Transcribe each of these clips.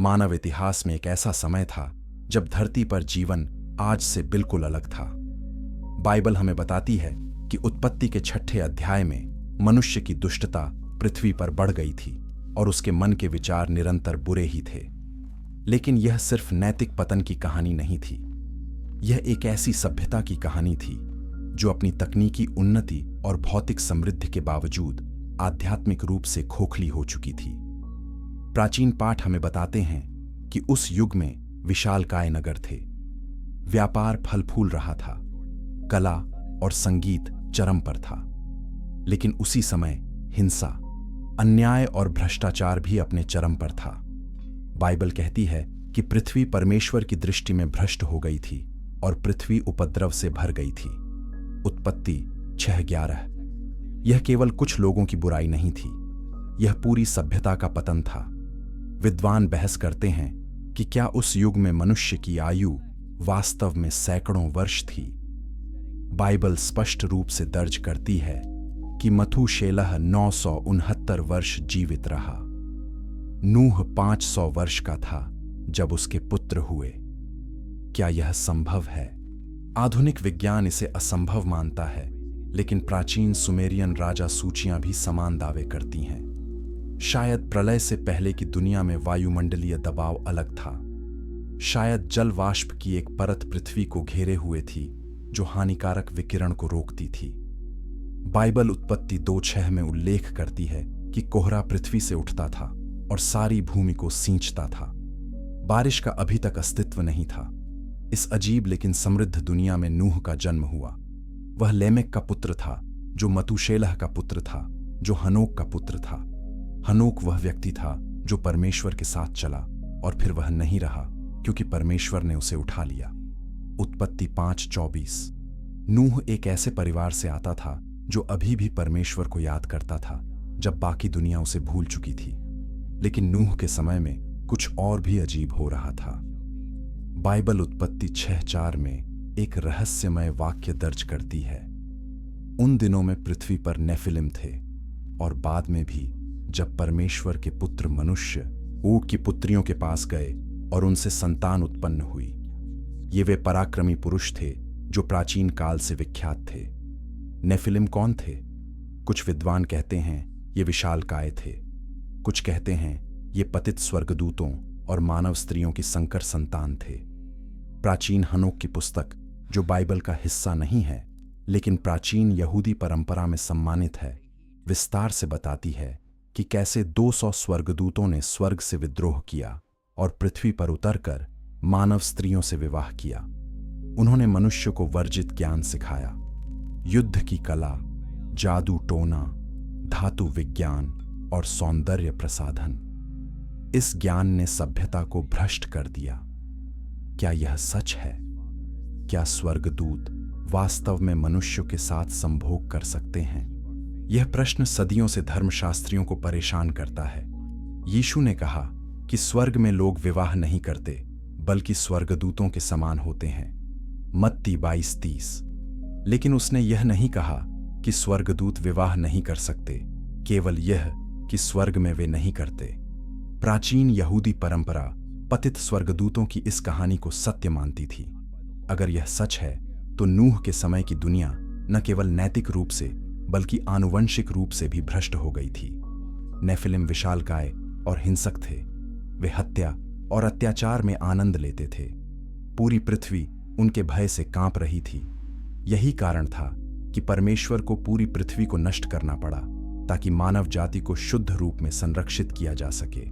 मानव इतिहास में एक ऐसा समय था जब धरती पर जीवन आज से बिल्कुल अलग था। बाइबल हमें बताती है कि उत्पत्ति के 6ठे अध्याय में मनुष्य की दुष्टता पृथ्वी पर बढ़ गई थी और उसके मन के विचार निरंतर बुरे ही थे। लेकिन यह सिर्फ नैतिक पतन की कहानी नहीं थी। यह एक ऐसी सभ्यता की कहानी थी जो अपनी तकनीकी उन्नति और भौतिक समृद्धि के बावजूद आध्यात्मिक रूप से खोखली हो चुकी थी। प्राचीन पाठ हमें बताते हैं कि उस युग में विशालकाय नगर थे। व्यापार फल फूल रहा था, कला और संगीत चरम पर था। लेकिन उसी समय हिंसा, अन्याय और भ्रष्टाचार भी अपने चरम पर था। बाइबल कहती है कि पृथ्वी परमेश्वर की दृष्टि में भ्रष्ट हो गई थी और पृथ्वी उपद्रव से भर गई थी। उत्पत्ति 6:11। यह केवल कुछ लोगों की बुराई नहीं थी, यह पूरी सभ्यता का पतन था। विद्वान बहस करते हैं कि क्या उस युग में मनुष्य की आयु वास्तव में सैकड़ों वर्ष थी। बाइबल स्पष्ट रूप से दर्ज करती है कि मथूशेलह 969 वर्ष जीवित रहा। नूह 500 वर्ष का था जब उसके पुत्र हुए। क्या यह संभव है? आधुनिक विज्ञान इसे असंभव मानता है, लेकिन प्राचीन सुमेरियन राजा सूचियां भी समान दावे करती हैं। शायद प्रलय से पहले की दुनिया में वायुमंडलीय दबाव अलग था। शायद जल वाष्प की एक परत पृथ्वी को घेरे हुए थी जो हानिकारक विकिरण को रोकती थी। बाइबल उत्पत्ति 2:6 में उल्लेख करती है कि कोहरा पृथ्वी से उठता था और सारी भूमि को सींचता था। बारिश का अभी तक अस्तित्व नहीं था। इस अजीब लेकिन समृद्ध दुनिया में नूह का जन्म हुआ। वह लेमेक का पुत्र था जो मतूशेलह का पुत्र था, जो हनोक का पुत्र था। हनोक वह व्यक्ति था जो परमेश्वर के साथ चला और फिर वह नहीं रहा क्योंकि परमेश्वर ने उसे उठा लिया। उत्पत्ति 5:24। नूह एक ऐसे परिवार से आता था जो अभी भी परमेश्वर को याद करता था जब बाकी दुनिया उसे भूल चुकी थी। लेकिन नूह के समय में कुछ और भी अजीब हो रहा था। बाइबल उत्पत्ति 6:4 में एक रहस्यमय वाक्य दर्ज करती है। उन दिनों में पृथ्वी पर नेफिलिम थे और बाद में भी जब परमेश्वर के पुत्र मनुष्य ऊट की पुत्रियों के पास गए और उनसे संतान उत्पन्न हुई। ये वे पराक्रमी पुरुष थे जो प्राचीन काल से विख्यात थे। नेफिलिम कौन थे? कुछ विद्वान कहते हैं ये विशालकाय थे। कुछ कहते हैं ये पतित स्वर्गदूतों और मानव स्त्रियों की संकर संतान थे। प्राचीन हनोक की पुस्तक, जो बाइबल का हिस्सा नहीं है लेकिन प्राचीन यहूदी परंपरा में सम्मानित है, विस्तार से बताती है कि कैसे 200 स्वर्गदूतों ने स्वर्ग से विद्रोह किया और पृथ्वी पर उतरकर मानव स्त्रियों से विवाह किया। उन्होंने मनुष्य को वर्जित ज्ञान सिखाया, युद्ध की कला, जादू टोना, धातु विज्ञान और सौंदर्य प्रसाधन। इस ज्ञान ने सभ्यता को भ्रष्ट कर दिया। क्या यह सच है? क्या स्वर्गदूत वास्तव में मनुष्य के साथ संभोग कर सकते हैं? यह प्रश्न सदियों से धर्मशास्त्रियों को परेशान करता है। यीशु ने कहा कि स्वर्ग में लोग विवाह नहीं करते बल्कि स्वर्गदूतों के समान होते हैं, मत्ती 22:30। लेकिन उसने यह नहीं कहा कि स्वर्गदूत विवाह नहीं कर सकते, केवल यह कि स्वर्ग में वे नहीं करते। प्राचीन यहूदी परंपरा पतित स्वर्गदूतों की इस कहानी को सत्य मानती थी। अगर यह सच है तो नूह के समय की दुनिया न केवल नैतिक रूप से बल्कि आनुवंशिक रूप से भी भ्रष्ट हो गई थी। नेफिलिम विशालकाय और हिंसक थे। वे हत्या और अत्याचार में आनंद लेते थे। पूरी पृथ्वी उनके भय से कांप रही थी। यही कारण था कि परमेश्वर को पूरी पृथ्वी को नष्ट करना पड़ा ताकि मानव जाति को शुद्ध रूप में संरक्षित किया जा सके।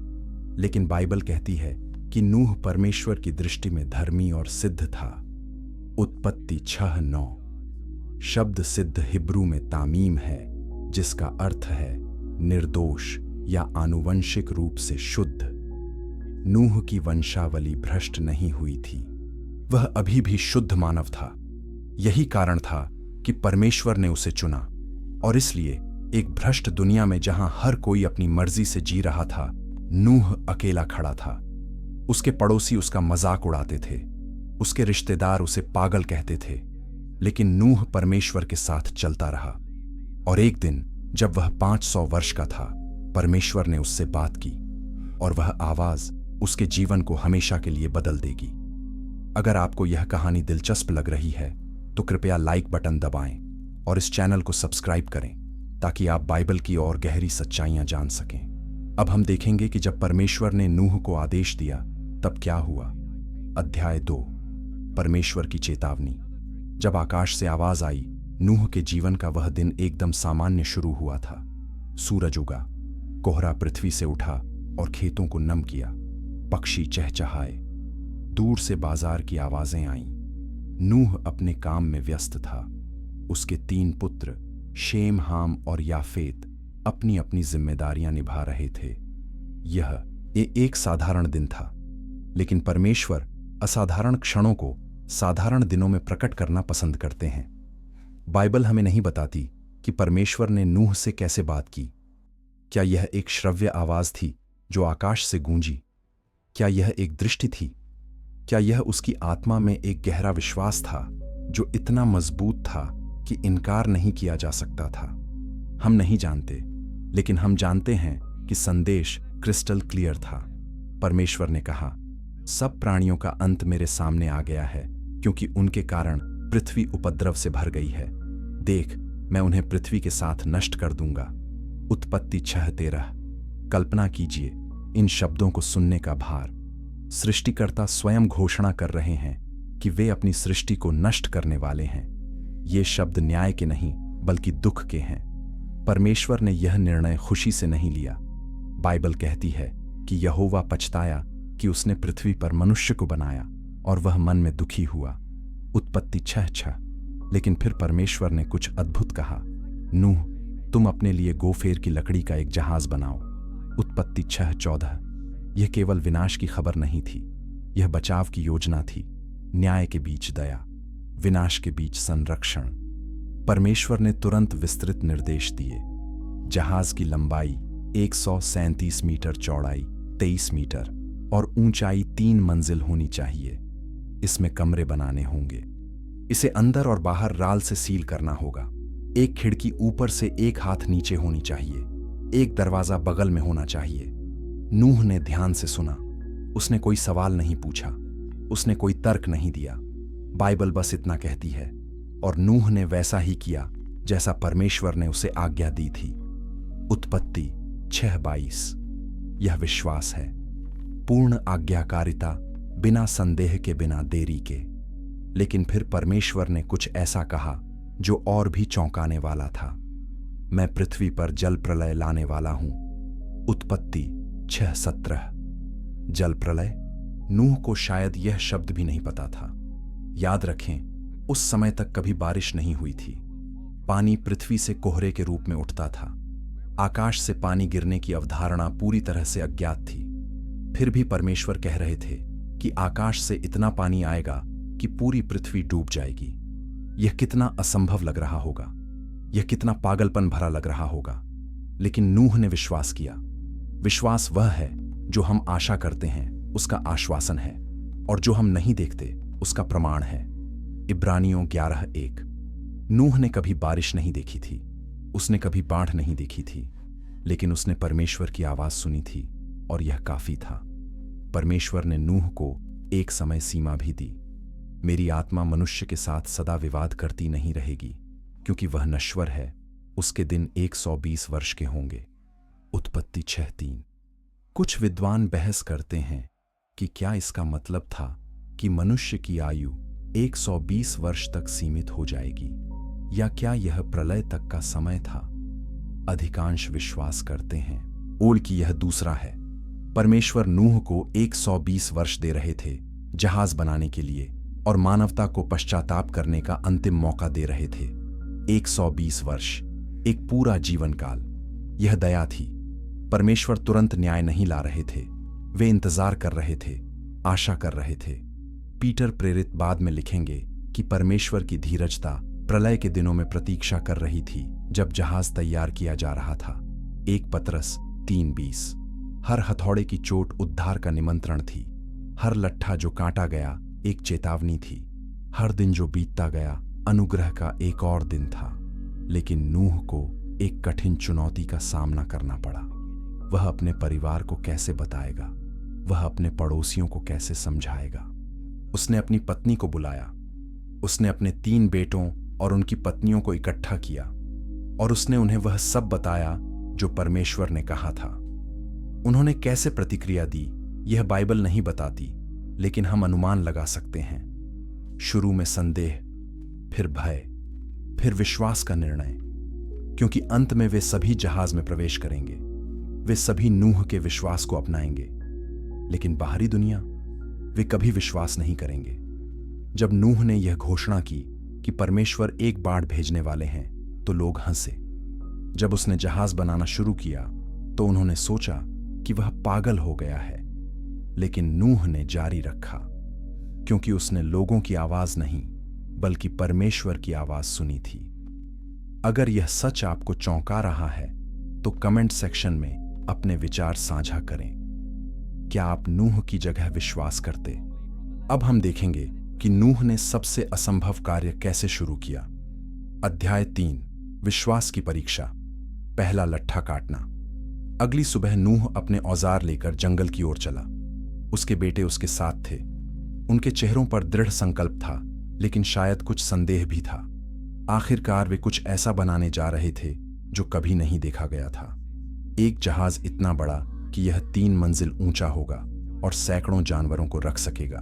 लेकिन बाइबल कहती है कि नूह परमेश्वर की दृष्टि में धर्मी और सिद्ध था। उत्पत्ति 6:9। शब्द सिद्ध हिब्रू में तामीम है, जिसका अर्थ है निर्दोष या आनुवंशिक रूप से शुद्ध। नूह की वंशावली भ्रष्ट नहीं हुई थी, वह अभी भी शुद्ध मानव था। यही कारण था कि परमेश्वर ने उसे चुना और इसलिए एक भ्रष्ट दुनिया में जहां हर कोई अपनी मर्जी से जी रहा था, नूह अकेला खड़ा था। उसके पड़ोसी उसका मजाक उड़ाते थे, उसके रिश्तेदार उसे पागल कहते थे, लेकिन नूह परमेश्वर के साथ चलता रहा। और एक दिन जब वह 500 वर्ष का था, परमेश्वर ने उससे बात की और वह आवाज उसके जीवन को हमेशा के लिए बदल देगी। अगर आपको यह कहानी दिलचस्प लग रही है तो कृपया लाइक बटन दबाएं और इस चैनल को सब्सक्राइब करें ताकि आप बाइबल की और गहरी सच्चाइयां जान सकें। अब हम देखेंगे कि जब परमेश्वर ने नूह को आदेश दिया तब क्या हुआ। अध्याय 2, परमेश्वर की चेतावनी। जब आकाश से आवाज आई, नूह के जीवन का वह दिन एकदम सामान्य शुरू हुआ था। सूरज उगा, कोहरा पृथ्वी से उठा और खेतों को नम किया। पक्षी चहचहाए, दूर से बाजार की आवाजें आईं। नूह अपने काम में व्यस्त था। उसके 3 पुत्र शेम, हाम और याफेत अपनी अपनी जिम्मेदारियां निभा रहे थे। यह एक साधारण दिन था, लेकिन परमेश्वर असाधारण क्षणों को साधारण दिनों में प्रकट करना पसंद करते हैं। बाइबल हमें नहीं बताती कि परमेश्वर ने नूह से कैसे बात की। क्या यह एक श्रव्य आवाज थी जो आकाश से गूंजी? क्या यह एक दृष्टि थी? क्या यह उसकी आत्मा में एक गहरा विश्वास था जो इतना मजबूत था कि इनकार नहीं किया जा सकता था? हम नहीं जानते, लेकिन हम जानते हैं कि संदेश क्रिस्टल क्लियर था। परमेश्वर ने कहा, सब प्राणियों का अंत मेरे सामने आ गया है, क्योंकि उनके कारण पृथ्वी उपद्रव से भर गई है। देख, मैं उन्हें पृथ्वी के साथ नष्ट कर दूंगा। उत्पत्ति 6:13। कल्पना कीजिए इन शब्दों को सुनने का भार। सृष्टिकर्ता स्वयं घोषणा कर रहे हैं कि वे अपनी सृष्टि को नष्ट करने वाले हैं। ये शब्द न्याय के नहीं बल्कि दुख के हैं। परमेश्वर ने यह निर्णय खुशी से नहीं लिया। बाइबल कहती है कि यहोवा पछताया कि उसने पृथ्वी पर मनुष्य को बनाया और वह मन में दुखी हुआ। उत्पत्ति 6:6। लेकिन फिर परमेश्वर ने कुछ अद्भुत कहा, नूह, तुम अपने लिए गोफेर की लकड़ी का एक जहाज बनाओ। उत्पत्ति 6:14। यह केवल विनाश की खबर नहीं थी, यह बचाव की योजना थी। न्याय के बीच दया, विनाश के बीच संरक्षण। परमेश्वर ने तुरंत विस्तृत निर्देश दिए। जहाज की लंबाई 137 मीटर, चौड़ाई 23 मीटर और ऊंचाई 3 मंजिल होनी चाहिए। इसमें कमरे बनाने होंगे। इसे अंदर और बाहर राल से सील करना होगा। एक खिड़की ऊपर से 1 हाथ नीचे होनी चाहिए। एक दरवाजा बगल में होना चाहिए। नूह ने ध्यान से सुना। उसने कोई सवाल नहीं पूछा, उसने कोई तर्क नहीं दिया। बाइबल बस इतना कहती है, और नूह ने वैसा ही किया जैसा परमेश्वर ने उसे आज्ञा दी थी। उत्पत्ति 6:22। यह विश्वास है, पूर्ण आज्ञाकारिता, बिना संदेह के, बिना देरी के। लेकिन फिर परमेश्वर ने कुछ ऐसा कहा जो और भी चौंकाने वाला था। मैं पृथ्वी पर जल प्रलय लाने वाला हूं। उत्पत्ति 6:17। जल प्रलय? नूह को शायद यह शब्द भी नहीं पता था। याद रखें, उस समय तक कभी बारिश नहीं हुई थी। पानी पृथ्वी से कोहरे के रूप में उठता था। आकाश से पानी गिरने की अवधारणा पूरी तरह से अज्ञात थी। फिर भी परमेश्वर कह रहे थे कि आकाश से इतना पानी आएगा कि पूरी पृथ्वी डूब जाएगी। यह कितना असंभव लग रहा होगा, यह कितना पागलपन भरा लग रहा होगा। लेकिन नूह ने विश्वास किया। विश्वास वह है जो हम आशा करते हैं उसका आश्वासन है, और जो हम नहीं देखते उसका प्रमाण है। इब्रानियों 11:1। नूह ने कभी बारिश नहीं देखी थी, उसने कभी बाढ़ नहीं देखी थी, लेकिन उसने परमेश्वर की आवाज सुनी थी और यह काफी था। परमेश्वर ने नूह को एक समय सीमा भी दी। मेरी आत्मा मनुष्य के साथ सदा विवाद करती नहीं रहेगी, क्योंकि वह नश्वर है। उसके दिन 120 वर्ष के होंगे। उत्पत्ति 6:3। कुछ विद्वान बहस करते हैं कि क्या इसका मतलब था कि मनुष्य की आयु 120 वर्ष तक सीमित हो जाएगी, या क्या यह प्रलय तक का समय था। अधिकांश विश्वास करते हैं ओल की यह दूसरा है। परमेश्वर नूह को 120 वर्ष दे रहे थे जहाज बनाने के लिए, और मानवता को पश्चाताप करने का अंतिम मौका दे रहे थे। 120 वर्ष, एक पूरा जीवन काल। यह दया थी। परमेश्वर तुरंत न्याय नहीं ला रहे थे। वे इंतजार कर रहे थे, आशा कर रहे थे। पीटर प्रेरित बाद में लिखेंगे कि परमेश्वर की धीरजता प्रलय के दिनों में प्रतीक्षा कर रही थी, जब जहाज तैयार किया जा रहा था। 1 पतरस 3:20। हर हथौड़े की चोट उद्धार का निमंत्रण थी। हर लट्ठा जो काटा गया एक चेतावनी थी। हर दिन जो बीतता गया अनुग्रह का एक और दिन था। लेकिन नूह को एक कठिन चुनौती का सामना करना पड़ा। वह अपने परिवार को कैसे बताएगा? वह अपने पड़ोसियों को कैसे समझाएगा। उसने अपनी पत्नी को बुलाया, उसने अपने 3 बेटों और उनकी पत्नियों को इकट्ठा किया और उसने उन्हें वह सब बताया जो परमेश्वर ने कहा था। उन्होंने कैसे प्रतिक्रिया दी यह बाइबल नहीं बताती, लेकिन हम अनुमान लगा सकते हैं। शुरू में संदेह, फिर भय, फिर विश्वास का निर्णय, क्योंकि अंत में वे सभी जहाज में प्रवेश करेंगे। वे सभी नूह के विश्वास को अपनाएंगे, लेकिन बाहरी दुनिया, वे कभी विश्वास नहीं करेंगे। जब नूह ने यह घोषणा की कि परमेश्वर एक बाढ़ भेजने वाले हैं, तो लोग हंसे। जब उसने जहाज बनाना शुरू किया तो उन्होंने सोचा कि वह पागल हो गया है, लेकिन नूह ने जारी रखा, क्योंकि उसने लोगों की आवाज नहीं बल्कि परमेश्वर की आवाज सुनी थी। अगर यह सच आपको चौंका रहा है तो कमेंट सेक्शन में अपने विचार साझा करें। क्या आप नूह की जगह विश्वास करते? अब हम देखेंगे कि नूह ने सबसे असंभव कार्य कैसे शुरू किया। अध्याय 3, विश्वास की परीक्षा। पहला लट्ठा काटना। अगली सुबह नूह अपने औजार लेकर जंगल की ओर चला। उसके बेटे उसके साथ थे। उनके चेहरों पर दृढ़ संकल्प था, लेकिन शायद कुछ संदेह भी था। आखिरकार वे कुछ ऐसा बनाने जा रहे थे जो कभी नहीं देखा गया था। एक जहाज इतना बड़ा कि यह 3 मंजिल ऊंचा होगा और सैकड़ों जानवरों को रख सकेगा,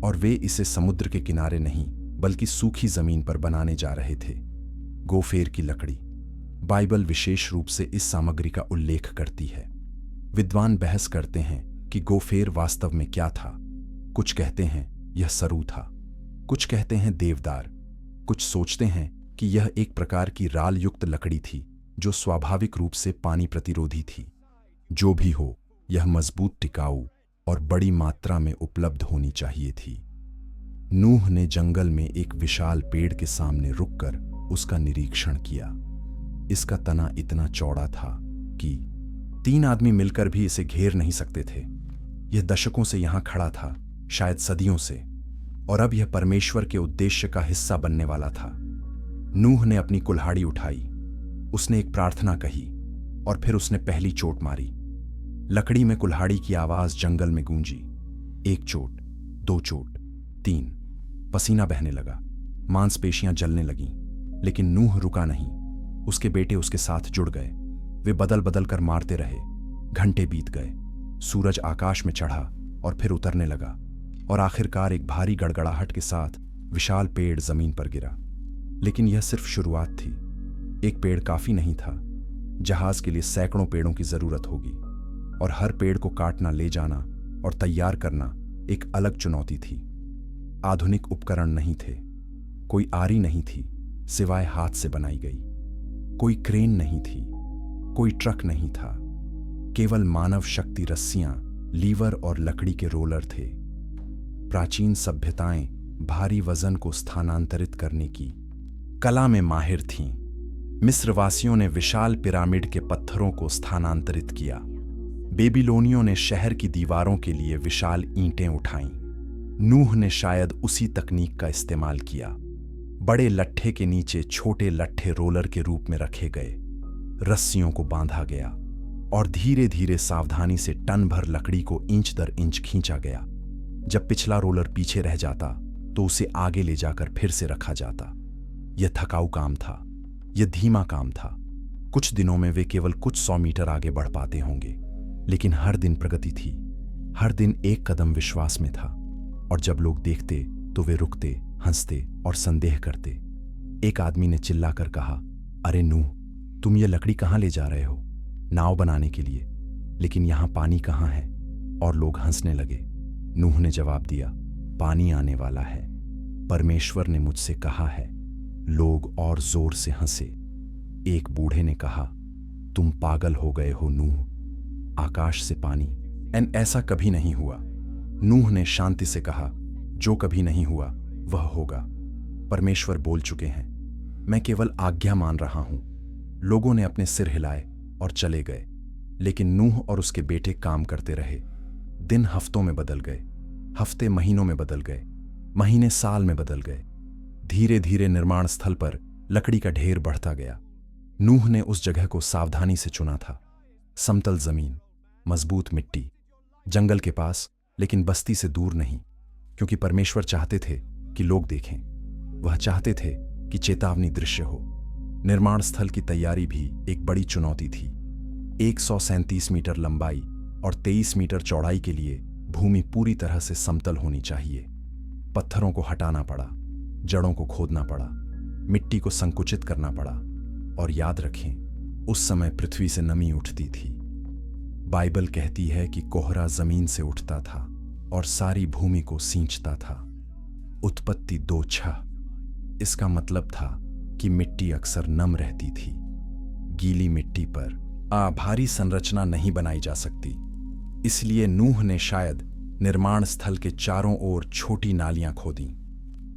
और वे इसे समुद्र के किनारे नहीं बल्कि सूखी जमीन पर बनाने जा रहे थे। गोफेर की लकड़ी। बाइबल विशेष रूप से इस सामग्री का उल्लेख करती है। विद्वान बहस करते हैं कि गोफेर वास्तव में क्या था। कुछ कहते हैं यह सरू था, कुछ कहते हैं देवदार, कुछ सोचते हैं कि यह एक प्रकार की राल युक्त लकड़ी थी जो स्वाभाविक रूप से पानी प्रतिरोधी थी। जो भी हो, यह मजबूत, टिकाऊ और बड़ी मात्रा में उपलब्ध होनी चाहिए थी। नूह ने जंगल में एक विशाल पेड़ के सामने रुककर उसका निरीक्षण किया। इसका तना इतना चौड़ा था कि 3 आदमी मिलकर भी इसे घेर नहीं सकते थे। यह दशकों से यहां खड़ा था, शायद सदियों से, और अब यह परमेश्वर के उद्देश्य का हिस्सा बनने वाला था। नूह ने अपनी कुल्हाड़ी उठाई, उसने एक प्रार्थना कही और फिर उसने पहली चोट मारी। लकड़ी में कुल्हाड़ी की आवाज जंगल में गूंजी। 1 चोट, 2 चोट, 3। पसीना बहने लगा, मांसपेशियां जलने लगीं, लेकिन नूह रुका नहीं। उसके बेटे उसके साथ जुड़ गए। वे बदल बदल कर मारते रहे। घंटे बीत गए। सूरज आकाश में चढ़ा और फिर उतरने लगा, और आखिरकार एक भारी गड़गड़ाहट के साथ विशाल पेड़ जमीन पर गिरा। लेकिन यह सिर्फ शुरुआत थी। एक पेड़ काफी नहीं था। जहाज के लिए सैकड़ों पेड़ों की जरूरत होगी, और हर पेड़ को काटना, ले जाना और तैयार करना एक अलग चुनौती थी। आधुनिक उपकरण नहीं थे। कोई आरी नहीं थी सिवाय हाथ से बनाई गई। कोई क्रेन नहीं थी, कोई ट्रक नहीं था। केवल मानव शक्ति, रस्सियां, लीवर और लकड़ी के रोलर थे। प्राचीन सभ्यताएं भारी वजन को स्थानांतरित करने की कला में माहिर थीं। मिस्रवासियों ने विशाल पिरामिड के पत्थरों को स्थानांतरित किया। बेबीलोनियों ने शहर की दीवारों के लिए विशाल ईंटें उठाईं। नूह ने शायद उसी तकनीक का इस्तेमाल किया। बड़े लट्ठे के नीचे छोटे लट्ठे रोलर के रूप में रखे गए, रस्सियों को बांधा गया और धीरे धीरे सावधानी से टन भर लकड़ी को इंच दर इंच खींचा गया। जब पिछला रोलर पीछे रह जाता तो उसे आगे ले जाकर फिर से रखा जाता। यह थकाऊ काम था, यह धीमा काम था। कुछ दिनों में वे केवल कुछ 100 मीटर आगे बढ़ पाते होंगे, लेकिन हर दिन प्रगति थी। हर दिन एक कदम विश्वास में था, और जब लोग देखते तो वे रुकते, हंसते और संदेह करते। एक आदमी ने चिल्लाकर कहा, अरे नूह, तुम ये लकड़ी कहाँ ले जा रहे हो? नाव बनाने के लिए, लेकिन यहां पानी कहाँ है? और लोग हंसने लगे। नूह ने जवाब दिया, पानी आने वाला है, परमेश्वर ने मुझसे कहा है। लोग और जोर से हंसे। एक बूढ़े ने कहा, तुम पागल हो गए हो नूह, आकाश से पानी? ऐसा कभी नहीं हुआ। नूह ने शांति से कहा, जो कभी नहीं हुआ वह होगा। परमेश्वर बोल चुके हैं, मैं केवल आज्ञा मान रहा हूं। लोगों ने अपने सिर हिलाए और चले गए, लेकिन नूह और उसके बेटे काम करते रहे। दिन हफ्तों में बदल गए, हफ्ते महीनों में बदल गए, महीने साल में बदल गए। धीरे धीरे निर्माण स्थल पर लकड़ी का ढेर बढ़ता गया। नूह ने उस जगह को सावधानी से चुना था। समतल जमीन, मजबूत मिट्टी, जंगल के पास, लेकिन बस्ती से दूर नहीं, क्योंकि परमेश्वर चाहते थे कि लोग देखें। वह चाहते थे कि चेतावनी दृश्य हो। निर्माण स्थल की तैयारी भी एक बड़ी चुनौती थी। 137 मीटर लंबाई और 23 मीटर चौड़ाई के लिए भूमि पूरी तरह से समतल होनी चाहिए। पत्थरों को हटाना पड़ा, जड़ों को खोदना पड़ा, मिट्टी को संकुचित करना पड़ा। और याद रखें, उस समय पृथ्वी से नमी उठती थी। बाइबल कहती है कि कोहरा जमीन से उठता था और सारी भूमि को सींचता था। उत्पत्ति 2:6। इसका मतलब था कि मिट्टी अक्सर नम रहती थी। गीली मिट्टी पर भारी संरचना नहीं बनाई जा सकती। इसलिए नूह ने शायद निर्माण स्थल के चारों ओर छोटी नालियां खोदी।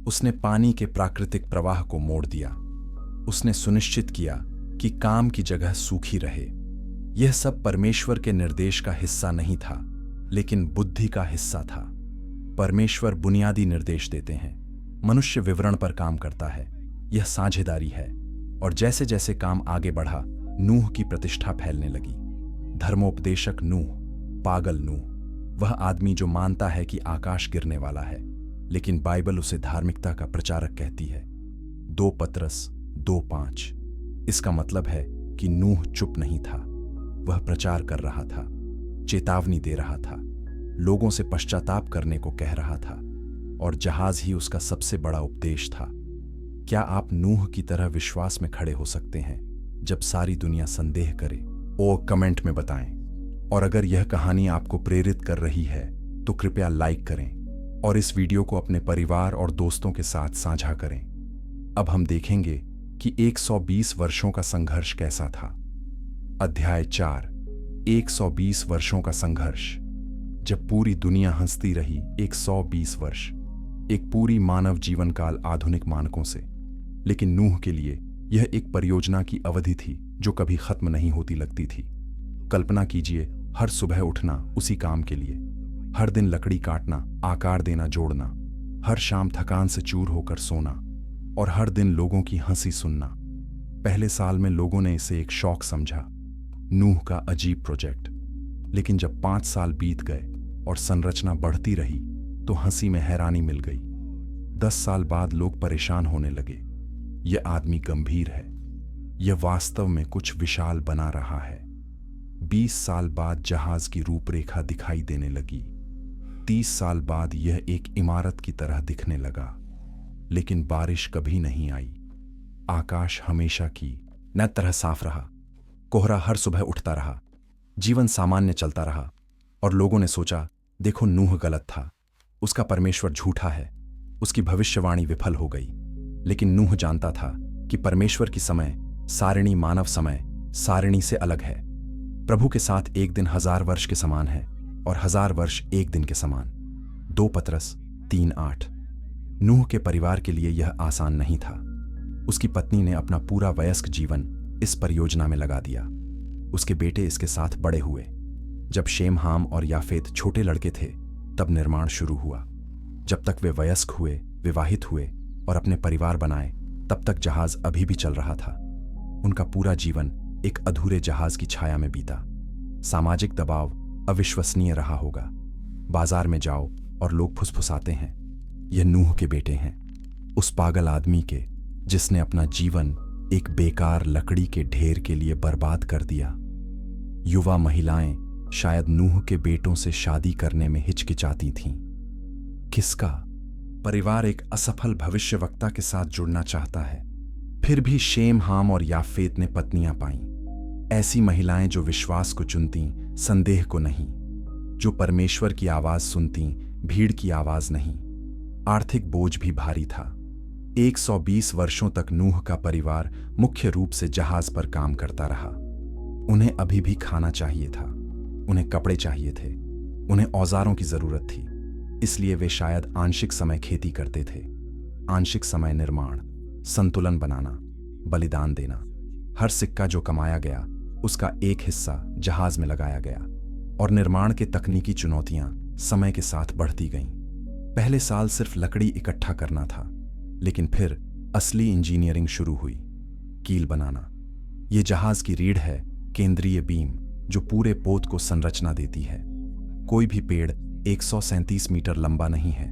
उसने पानी के प्राकृतिक प्रवाह को मोड़ दिया। उसने सुनिश्चित किया कि काम की जगह सूखी रहे। यह सब परमेश्वर के निर्देश का हिस्सा नहीं था, लेकिन बुद्धि का हिस्सा था। परमेश्वर बुनियादी निर्देश देते हैं, मनुष्य विवरण पर काम करता है। यह साझेदारी है। और जैसे जैसे काम आगे बढ़ा, नूह की प्रतिष्ठा फैलने लगी। धर्मोपदेशक नूह, पागल नूह, वह आदमी जो मानता है कि आकाश गिरने वाला है, लेकिन बाइबल उसे धार्मिकता का प्रचारक कहती है। 2 पतरस 2:5। इसका मतलब है कि नूह चुप नहीं था। वह प्रचार कर रहा था, चेतावनी दे रहा था, लोगों से पश्चाताप करने को कह रहा था, और जहाज ही उसका सबसे बड़ा उपदेश था। क्या आप नूह की तरह विश्वास में खड़े हो सकते हैं जब सारी दुनिया संदेह करे? और कमेंट में बताएं। और अगर यह कहानी आपको प्रेरित कर रही है तो कृपया लाइक करें और इस वीडियो को अपने परिवार और दोस्तों के साथ साझा करें। अब हम देखेंगे कि 120 वर्षों का संघर्ष कैसा था। अध्याय 4, 120 वर्षों का संघर्ष। जब पूरी दुनिया हंसती रही 120 वर्ष, एक पूरी मानव जीवन काल आधुनिक मानकों से। लेकिन नूह के लिए यह एक परियोजना की अवधि थी जो कभी खत्म नहीं होती लगती थी। कल्पना कीजिए, हर सुबह उठना उसी काम के लिए, हर दिन लकड़ी काटना, आकार देना, जोड़ना, हर शाम थकान से चूर होकर सोना, और हर दिन लोगों की हंसी सुनना। पहले साल में लोगों ने इसे एक शौक समझा, नूह का अजीब प्रोजेक्ट। लेकिन जब 5 साल बीत गए और संरचना बढ़ती रही तो हंसी में हैरानी मिल गई। 10 साल बाद लोग परेशान होने लगे। यह आदमी गंभीर है, यह वास्तव में कुछ विशाल बना रहा है। 20 साल बाद जहाज की रूपरेखा दिखाई देने लगी। 30 साल बाद यह एक इमारत की तरह दिखने लगा। लेकिन बारिश कभी नहीं आई। आकाश हमेशा की न तरह साफ रहा। कोहरा हर सुबह उठता रहा। जीवन सामान्य चलता रहा। और लोगों ने सोचा, देखो, नूह गलत था, उसका परमेश्वर झूठा है, उसकी भविष्यवाणी विफल हो गई। लेकिन नूह जानता था कि परमेश्वर की समय सारिणी मानव समय सारिणी से अलग है। प्रभु के साथ एक दिन 1000 वर्ष के समान है और 1000 वर्ष एक दिन के समान। 2 पतरस 3:8। नूह के परिवार के लिए यह आसान नहीं था। उसकी पत्नी ने अपना पूरा वयस्क जीवन इस परियोजना में लगा दिया। उसके बेटे इसके साथ बड़े हुए। जब शेम, हाम और याफेत छोटे लड़के थे, तब निर्माण शुरू हुआ। जब तक वे वयस्क हुए, विवाहित हुए और अपने परिवार बनाए, तब तक जहाज अभी भी चल रहा था। उनका पूरा जीवन एक अधूरे जहाज की छाया में बीता। सामाजिक दबाव अविश्वसनीय रहा होगा। बाजार में जाओ और लोग फुसफुसाते हैं, यह नूह के बेटे हैं, उस पागल आदमी के जिसने अपना जीवन एक बेकार लकड़ी के ढेर के लिए बर्बाद कर दिया। युवा महिलाएं शायद नूह के बेटों से शादी करने में हिचकिचाती थीं। किसका परिवार एक असफल भविष्यवक्ता के साथ जुड़ना चाहता है? फिर भी शेम, हाम और याफेत ने पत्नियां पाईं। ऐसी महिलाएं जो विश्वास को चुनती, संदेह को नहीं, जो परमेश्वर की आवाज सुनती, भीड़ की आवाज नहीं। आर्थिक बोझ भी भारी था। 120 वर्षों तक नूह का परिवार मुख्य रूप से जहाज पर काम करता रहा। उन्हें अभी भी खाना चाहिए था, उन्हें कपड़े चाहिए थे, उन्हें औजारों की जरूरत थी। इसलिए वे शायद आंशिक समय खेती करते थे, आंशिक समय निर्माण, संतुलन बनाना, बलिदान देना। हर सिक्का जो कमाया गया, उसका एक हिस्सा जहाज में लगाया गया। और निर्माण के तकनीकी चुनौतियां समय के साथ बढ़ती गईं। पहले साल सिर्फ लकड़ी इकट्ठा करना था, लेकिन फिर असली इंजीनियरिंग शुरू हुई। कील बनाना। ये जहाज की रीढ़ है, केंद्रीय बीम जो पूरे पोत को संरचना देती है। कोई भी पेड़ 137 मीटर लंबा नहीं है,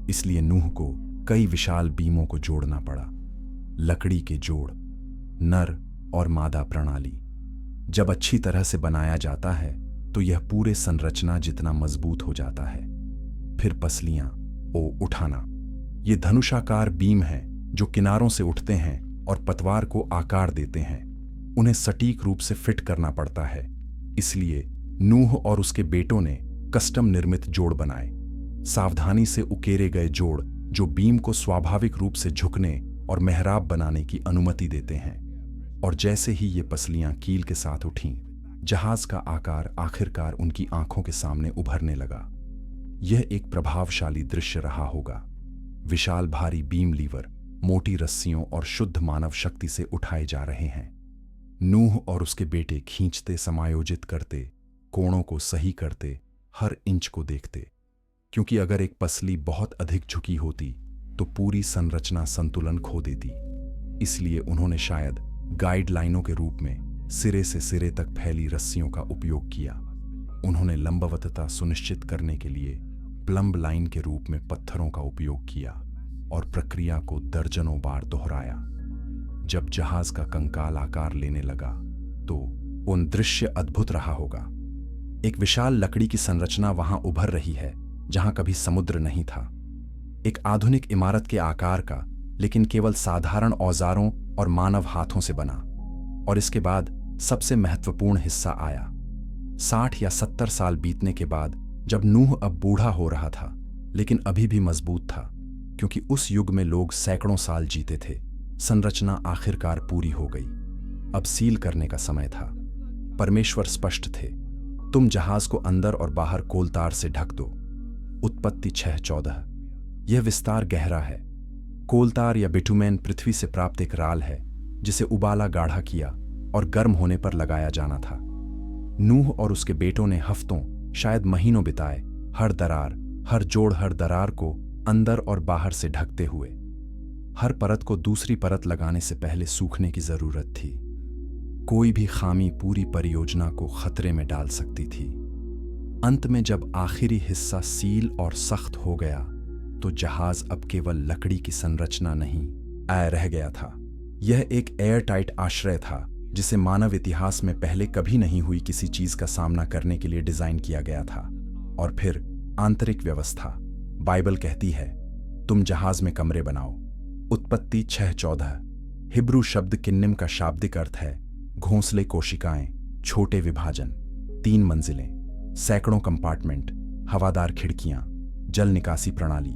इसलिए नूह को कई विशाल बीमों को जोड़ना पड़ा। लकड़ी के जोड़, नर और मादा प्रणाली। जब अच्छी तरह से बनाया जाता है तो यह पूरे संरचना जितना मजबूत हो जाता है। फिर पसलियां उठाना। ये धनुषाकार बीम हैं जो किनारों से उठते हैं और पतवार को आकार देते हैं। उन्हें सटीक रूप से फिट करना पड़ता है, इसलिए नूह और उसके बेटों ने कस्टम निर्मित जोड़ बनाए। सावधानी से उकेरे गए जोड़ जो बीम को स्वाभाविक रूप से झुकने और मेहराब बनाने की अनुमति देते हैं। और जैसे ही ये पसलियां कील के साथ उठीं, जहाज का आकार आखिरकार उनकी आंखों के सामने उभरने लगा। यह एक प्रभावशाली दृश्य रहा होगा। विशाल भारी बीम लीवर मोटी रस्सियों और शुद्ध मानव शक्ति से उठाए जा रहे हैं। नूह और उसके बेटे खींचते, समायोजित करते, कोणों को सही करते, हर इंच को देखते, क्योंकि अगर एक पसली बहुत अधिक झुकी होती तो पूरी संरचना संतुलन खो देती। इसलिए उन्होंने शायद गाइडलाइनों के रूप में सिरे से सिरे तक फैली रस्सियों का उपयोग किया। उन्होंने लंबवतता सुनिश्चित करने के लिए प्लम्ब लाइन के रूप में पत्थरों का उपयोग किया और प्रक्रिया को दर्जनों बार दोहराया। जब जहाज का कंकाल आकार लेने लगा तो उन दृश्य अद्भुत रहा होगा। एक विशाल लकड़ी की संरचना वहां उभर रही है जहां कभी समुद्र नहीं था। एक आधुनिक इमारत के आकार का, लेकिन केवल साधारण औजारों और मानव हाथों से बना। और इसके बाद सबसे महत्वपूर्ण हिस्सा आया। 60 या 70 साल बीतने के बाद, जब नूह अब बूढ़ा हो रहा था लेकिन अभी भी मजबूत था, क्योंकि उस युग में लोग सैकड़ों साल जीते थे, संरचना आखिरकार पूरी हो गई। अब सील करने का समय था। परमेश्वर स्पष्ट थे, तुम जहाज को अंदर और बाहर कोलतार से ढक दो। उत्पत्ति 6:14। यह विस्तार गहरा है। कोलतार या बिटुमेन पृथ्वी से प्राप्त एक राल है जिसे उबाला गाढ़ा किया और गर्म होने पर लगाया जाना था। नूह और उसके बेटों ने हफ्तों, शायद महीनों बिताए, हर दरार को अंदर और बाहर से ढकते हुए। हर परत को दूसरी परत लगाने से पहले सूखने की जरूरत थी। कोई भी खामी पूरी परियोजना को खतरे में डाल सकती थी। अंत में जब आखिरी हिस्सा सील और सख्त हो गया तो जहाज अब केवल लकड़ी की संरचना नहीं रह गया था। यह एक एयर टाइट आश्रय था जिसे मानव इतिहास में पहले कभी नहीं हुई किसी चीज का सामना करने के लिए डिजाइन किया गया था। और फिर आंतरिक व्यवस्था। बाइबल कहती है, तुम जहाज में कमरे बनाओ। उत्पत्ति 6:14। हिब्रू शब्द किन्निम का शाब्दिक अर्थ है घोंसले, कोशिकाएं, छोटे विभाजन, 3 मंजिलें, सैकड़ों कंपार्टमेंट, हवादार खिड़कियां, जल निकासी प्रणाली,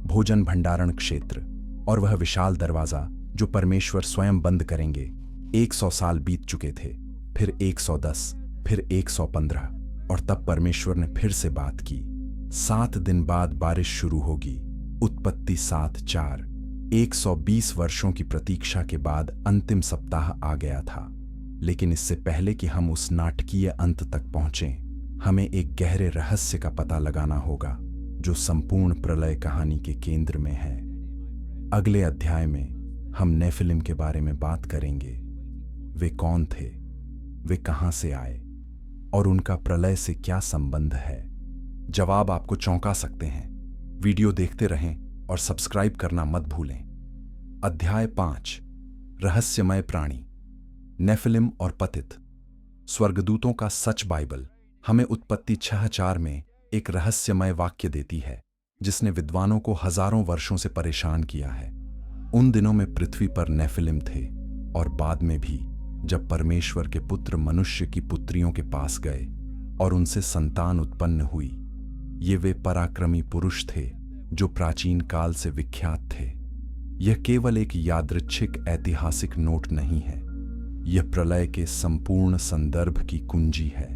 भोजन भंडारण क्षेत्र और वह विशाल दरवाजा जो परमेश्वर स्वयं बंद करेंगे। 100 साल बीत चुके थे, फिर 110, फिर 115, और तब परमेश्वर ने फिर से बात की। 7 दिन बाद बारिश शुरू होगी। उत्पत्ति 7:4। 120 वर्षों की प्रतीक्षा के बाद अंतिम सप्ताह आ गया था। लेकिन इससे पहले कि हम उस नाटकीय अंत तक पहुंचें, हमें एक गहरे रहस्य का पता लगाना होगा जो संपूर्ण प्रलय कहानी के केंद्र में है। अगले अध्याय में हम नेफिलिम के बारे में बात करेंगे। वे कौन थे, वे कहां से आए और उनका प्रलय से क्या संबंध है? जवाब आपको चौंका सकते हैं। वीडियो देखते रहें और सब्सक्राइब करना मत भूलें। अध्याय 5, रहस्यमय प्राणी, नेफिलिम और पतित, स्वर्गदूतों का सच। बाइबल हमें उत्पत्ति 6:4 में एक रहस्यमय वाक्य देती है जिसने विद्वानों को हजारों वर्षों से परेशान किया है। उन दिनों में पृथ्वी पर नेफिलिम थे और बाद में भी, जब परमेश्वर के पुत्र मनुष्य की पुत्रियों के पास गए और उनसे संतान उत्पन्न हुई। ये वे पराक्रमी पुरुष थे जो प्राचीन काल से विख्यात थे। यह केवल एक यादृच्छिक ऐतिहासिक नोट नहीं है, यह प्रलय के संपूर्ण संदर्भ की कुंजी है।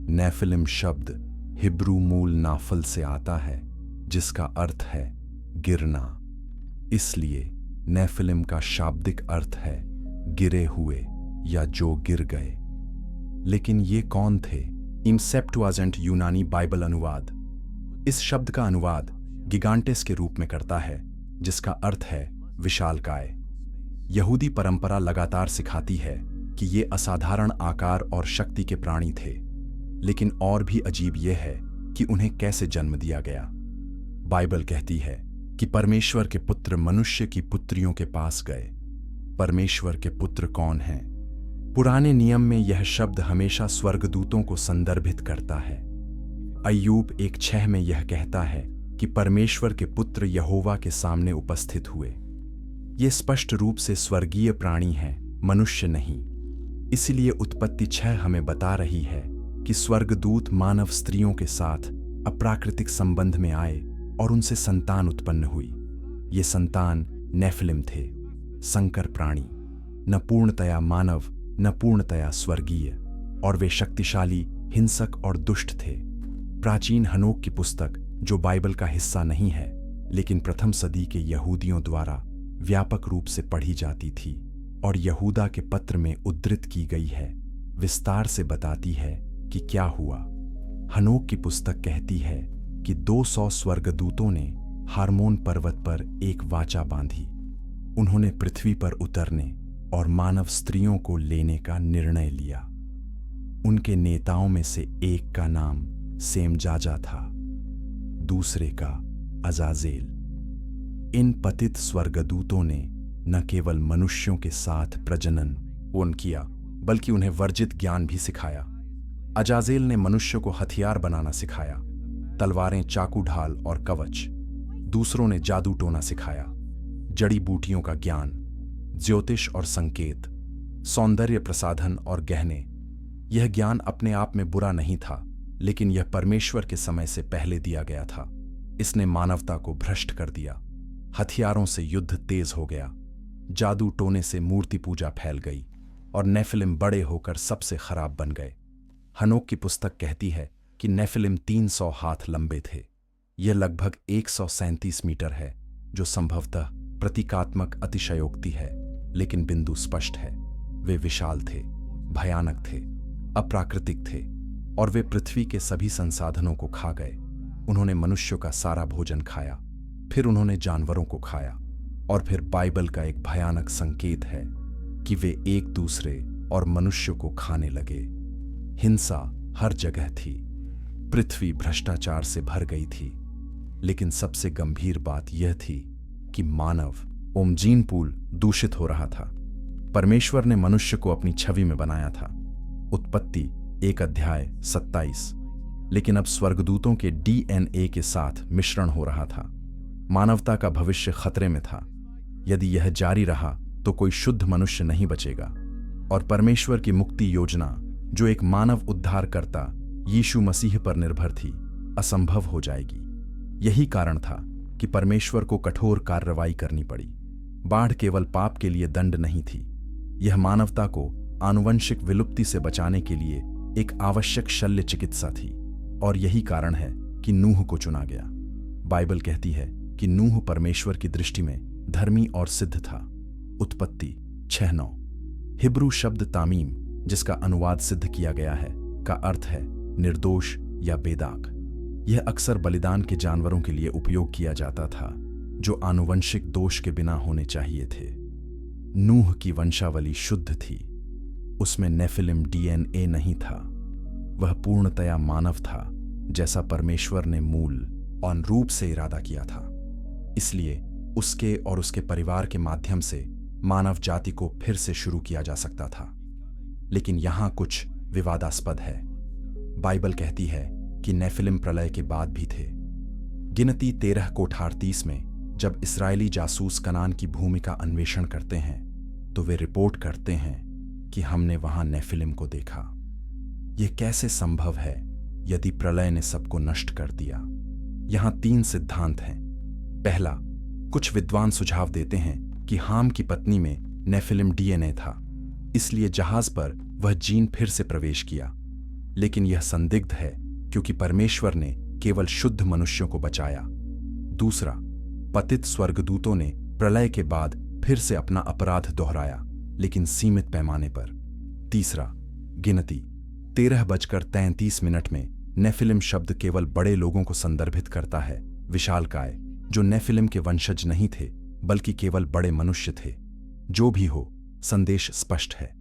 नेफिलिम शब्द हिब्रू मूल नाफल से आता है जिसका अर्थ है गिरना। इसलिए नेफिलिम का शाब्दिक अर्थ है गिरे हुए या जो गिर गए। लेकिन ये कौन थे? इम सेप्टुअजिंट यूनानी बाइबल अनुवाद इस शब्द का अनुवाद गिगांटेस के रूप में करता है, जिसका अर्थ है विशालकाय। यहूदी परंपरा लगातार सिखाती है कि ये असाधारण आकार और शक्ति के प्राणी थे। लेकिन और भी अजीब यह है कि उन्हें कैसे जन्म दिया गया। बाइबल कहती है कि परमेश्वर के पुत्र मनुष्य की पुत्रियों के पास गए। परमेश्वर के पुत्र कौन हैं? पुराने नियम में यह शब्द हमेशा स्वर्गदूतों को संदर्भित करता है। अय्यूब 1:6 में यह कहता है कि परमेश्वर के पुत्र यहोवा के सामने उपस्थित हुए। ये स्पष्ट रूप से स्वर्गीय प्राणी हैं, मनुष्य नहीं। इसलिए उत्पत्ति 6 हमें बता रही है कि स्वर्गदूत मानव स्त्रियों के साथ अप्राकृतिक संबंध में आए और उनसे संतान उत्पन्न हुई। ये संतान नेफिलिम थे, संकर प्राणी, न पूर्णतया मानव न पूर्णतया स्वर्गीय, और वे शक्तिशाली, हिंसक और दुष्ट थे। प्राचीन हनोक की पुस्तक, जो बाइबल का हिस्सा नहीं है लेकिन प्रथम सदी के यहूदियों द्वारा व्यापक रूप से पढ़ी जाती थी और यहूदा के पत्र में उद्धृत की गई है, विस्तार से बताती है कि क्या हुआ। हनोक की पुस्तक कहती है कि 200 स्वर्गदूतों ने हार्मोन पर्वत पर एक वाचा बांधी। उन्होंने पृथ्वी पर उतरने और मानव स्त्रियों को लेने का निर्णय लिया। उनके नेताओं में से एक का नाम सेमजाजा था, दूसरे का अजाजेल। इन पतित स्वर्गदूतों ने न केवल मनुष्यों के साथ प्रजनन पूर्ण किया बल्कि उन्हें वर्जित ज्ञान भी सिखाया। अजाजेल ने मनुष्य को हथियार बनाना सिखाया, तलवारें, चाकू, ढाल और कवच। दूसरों ने जादू टोना सिखाया, जड़ी बूटियों का ज्ञान, ज्योतिष और संकेत, सौंदर्य प्रसाधन और गहने। यह ज्ञान अपने आप में बुरा नहीं था, लेकिन यह परमेश्वर के समय से पहले दिया गया था। इसने मानवता को भ्रष्ट कर दिया। हथियारों से युद्ध तेज हो गया, जादू टोने से मूर्ति पूजा फैल गई और नेफिलिम बड़े होकर सबसे खराब बन गए। हनोक की पुस्तक कहती है कि नेफिलिम 300 हाथ लंबे थे। यह लगभग 137 मीटर है, जो संभवतः प्रतीकात्मक अतिशयोक्ति है, लेकिन बिंदु स्पष्ट है। वे विशाल थे, भयानक थे, अप्राकृतिक थे और वे पृथ्वी के सभी संसाधनों को खा गए। उन्होंने मनुष्यों का सारा भोजन खाया, फिर उन्होंने जानवरों को खाया, और फिर बाइबल का एक भयानक संकेत है कि वे एक दूसरे और मनुष्य को खाने लगे। हिंसा हर जगह थी, पृथ्वी भ्रष्टाचार से भर गई थी, लेकिन सबसे गंभीर बात यह थी कि मानव ओमजीन पूल दूषित हो रहा था। परमेश्वर ने मनुष्य को अपनी छवि में बनाया था, उत्पत्ति 1:27। लेकिन अब स्वर्गदूतों के DNA के साथ मिश्रण हो रहा था। मानवता का भविष्य खतरे में था। यदि यह जारी रहा तो कोई शुद्ध मनुष्य नहीं बचेगा और परमेश्वर की मुक्ति योजना, जो एक मानव उद्धारकर्ता यीशु मसीह पर निर्भर थी, असंभव हो जाएगी। यही कारण था कि परमेश्वर को कठोर कार्रवाई करनी पड़ी। बाढ़ केवल पाप के लिए दंड नहीं थी, यह मानवता को आनुवंशिक विलुप्ति से बचाने के लिए एक आवश्यक शल्य चिकित्सा थी। और यही कारण है कि नूह को चुना गया। बाइबल कहती है कि नूह परमेश्वर की दृष्टि में धर्मी और सिद्ध था। उत्पत्ति 6:9। हिब्रू शब्द तामीम, जिसका अनुवाद सिद्ध किया गया है, का अर्थ है निर्दोष या बेदाग। यह अक्सर बलिदान के जानवरों के लिए उपयोग किया जाता था, जो आनुवंशिक दोष के बिना होने चाहिए थे। नूह की वंशावली शुद्ध थी, उसमें नेफिलिम DNA नहीं था। वह पूर्णतया मानव था, जैसा परमेश्वर ने मूल और रूप से इरादा किया था। इसलिए उसके और उसके परिवार के माध्यम से मानव जाति को फिर से शुरू किया जा सकता था। लेकिन यहां कुछ विवादास्पद है। बाइबल कहती है कि नेफिलिम प्रलय के बाद भी थे। गिनती 13:38 में जब इस्राएली जासूस कनान की भूमि का अन्वेषण करते हैं तो वे रिपोर्ट करते हैं कि हमने वहां नेफिलिम को देखा। यह कैसे संभव है यदि प्रलय ने सबको नष्ट कर दिया? यहां 3 सिद्धांत हैं। पहला, कुछ विद्वान सुझाव देते हैं कि हाम की पत्नी में नेफिलिम DNA था, इसलिए जहाज पर वह जीन फिर से प्रवेश किया। लेकिन यह संदिग्ध है क्योंकि परमेश्वर ने केवल शुद्ध मनुष्यों को बचाया। दूसरा, पतित स्वर्गदूतों ने प्रलय के बाद फिर से अपना अपराध दोहराया, लेकिन सीमित पैमाने पर। तीसरा, गिनती 13:33 में नेफिलिम शब्द केवल बड़े लोगों को संदर्भित करता है, विशालकाय, जो नेफिलिम के वंशज नहीं थे बल्कि केवल बड़े मनुष्य थे। जो भी हो, संदेश स्पष्ट है।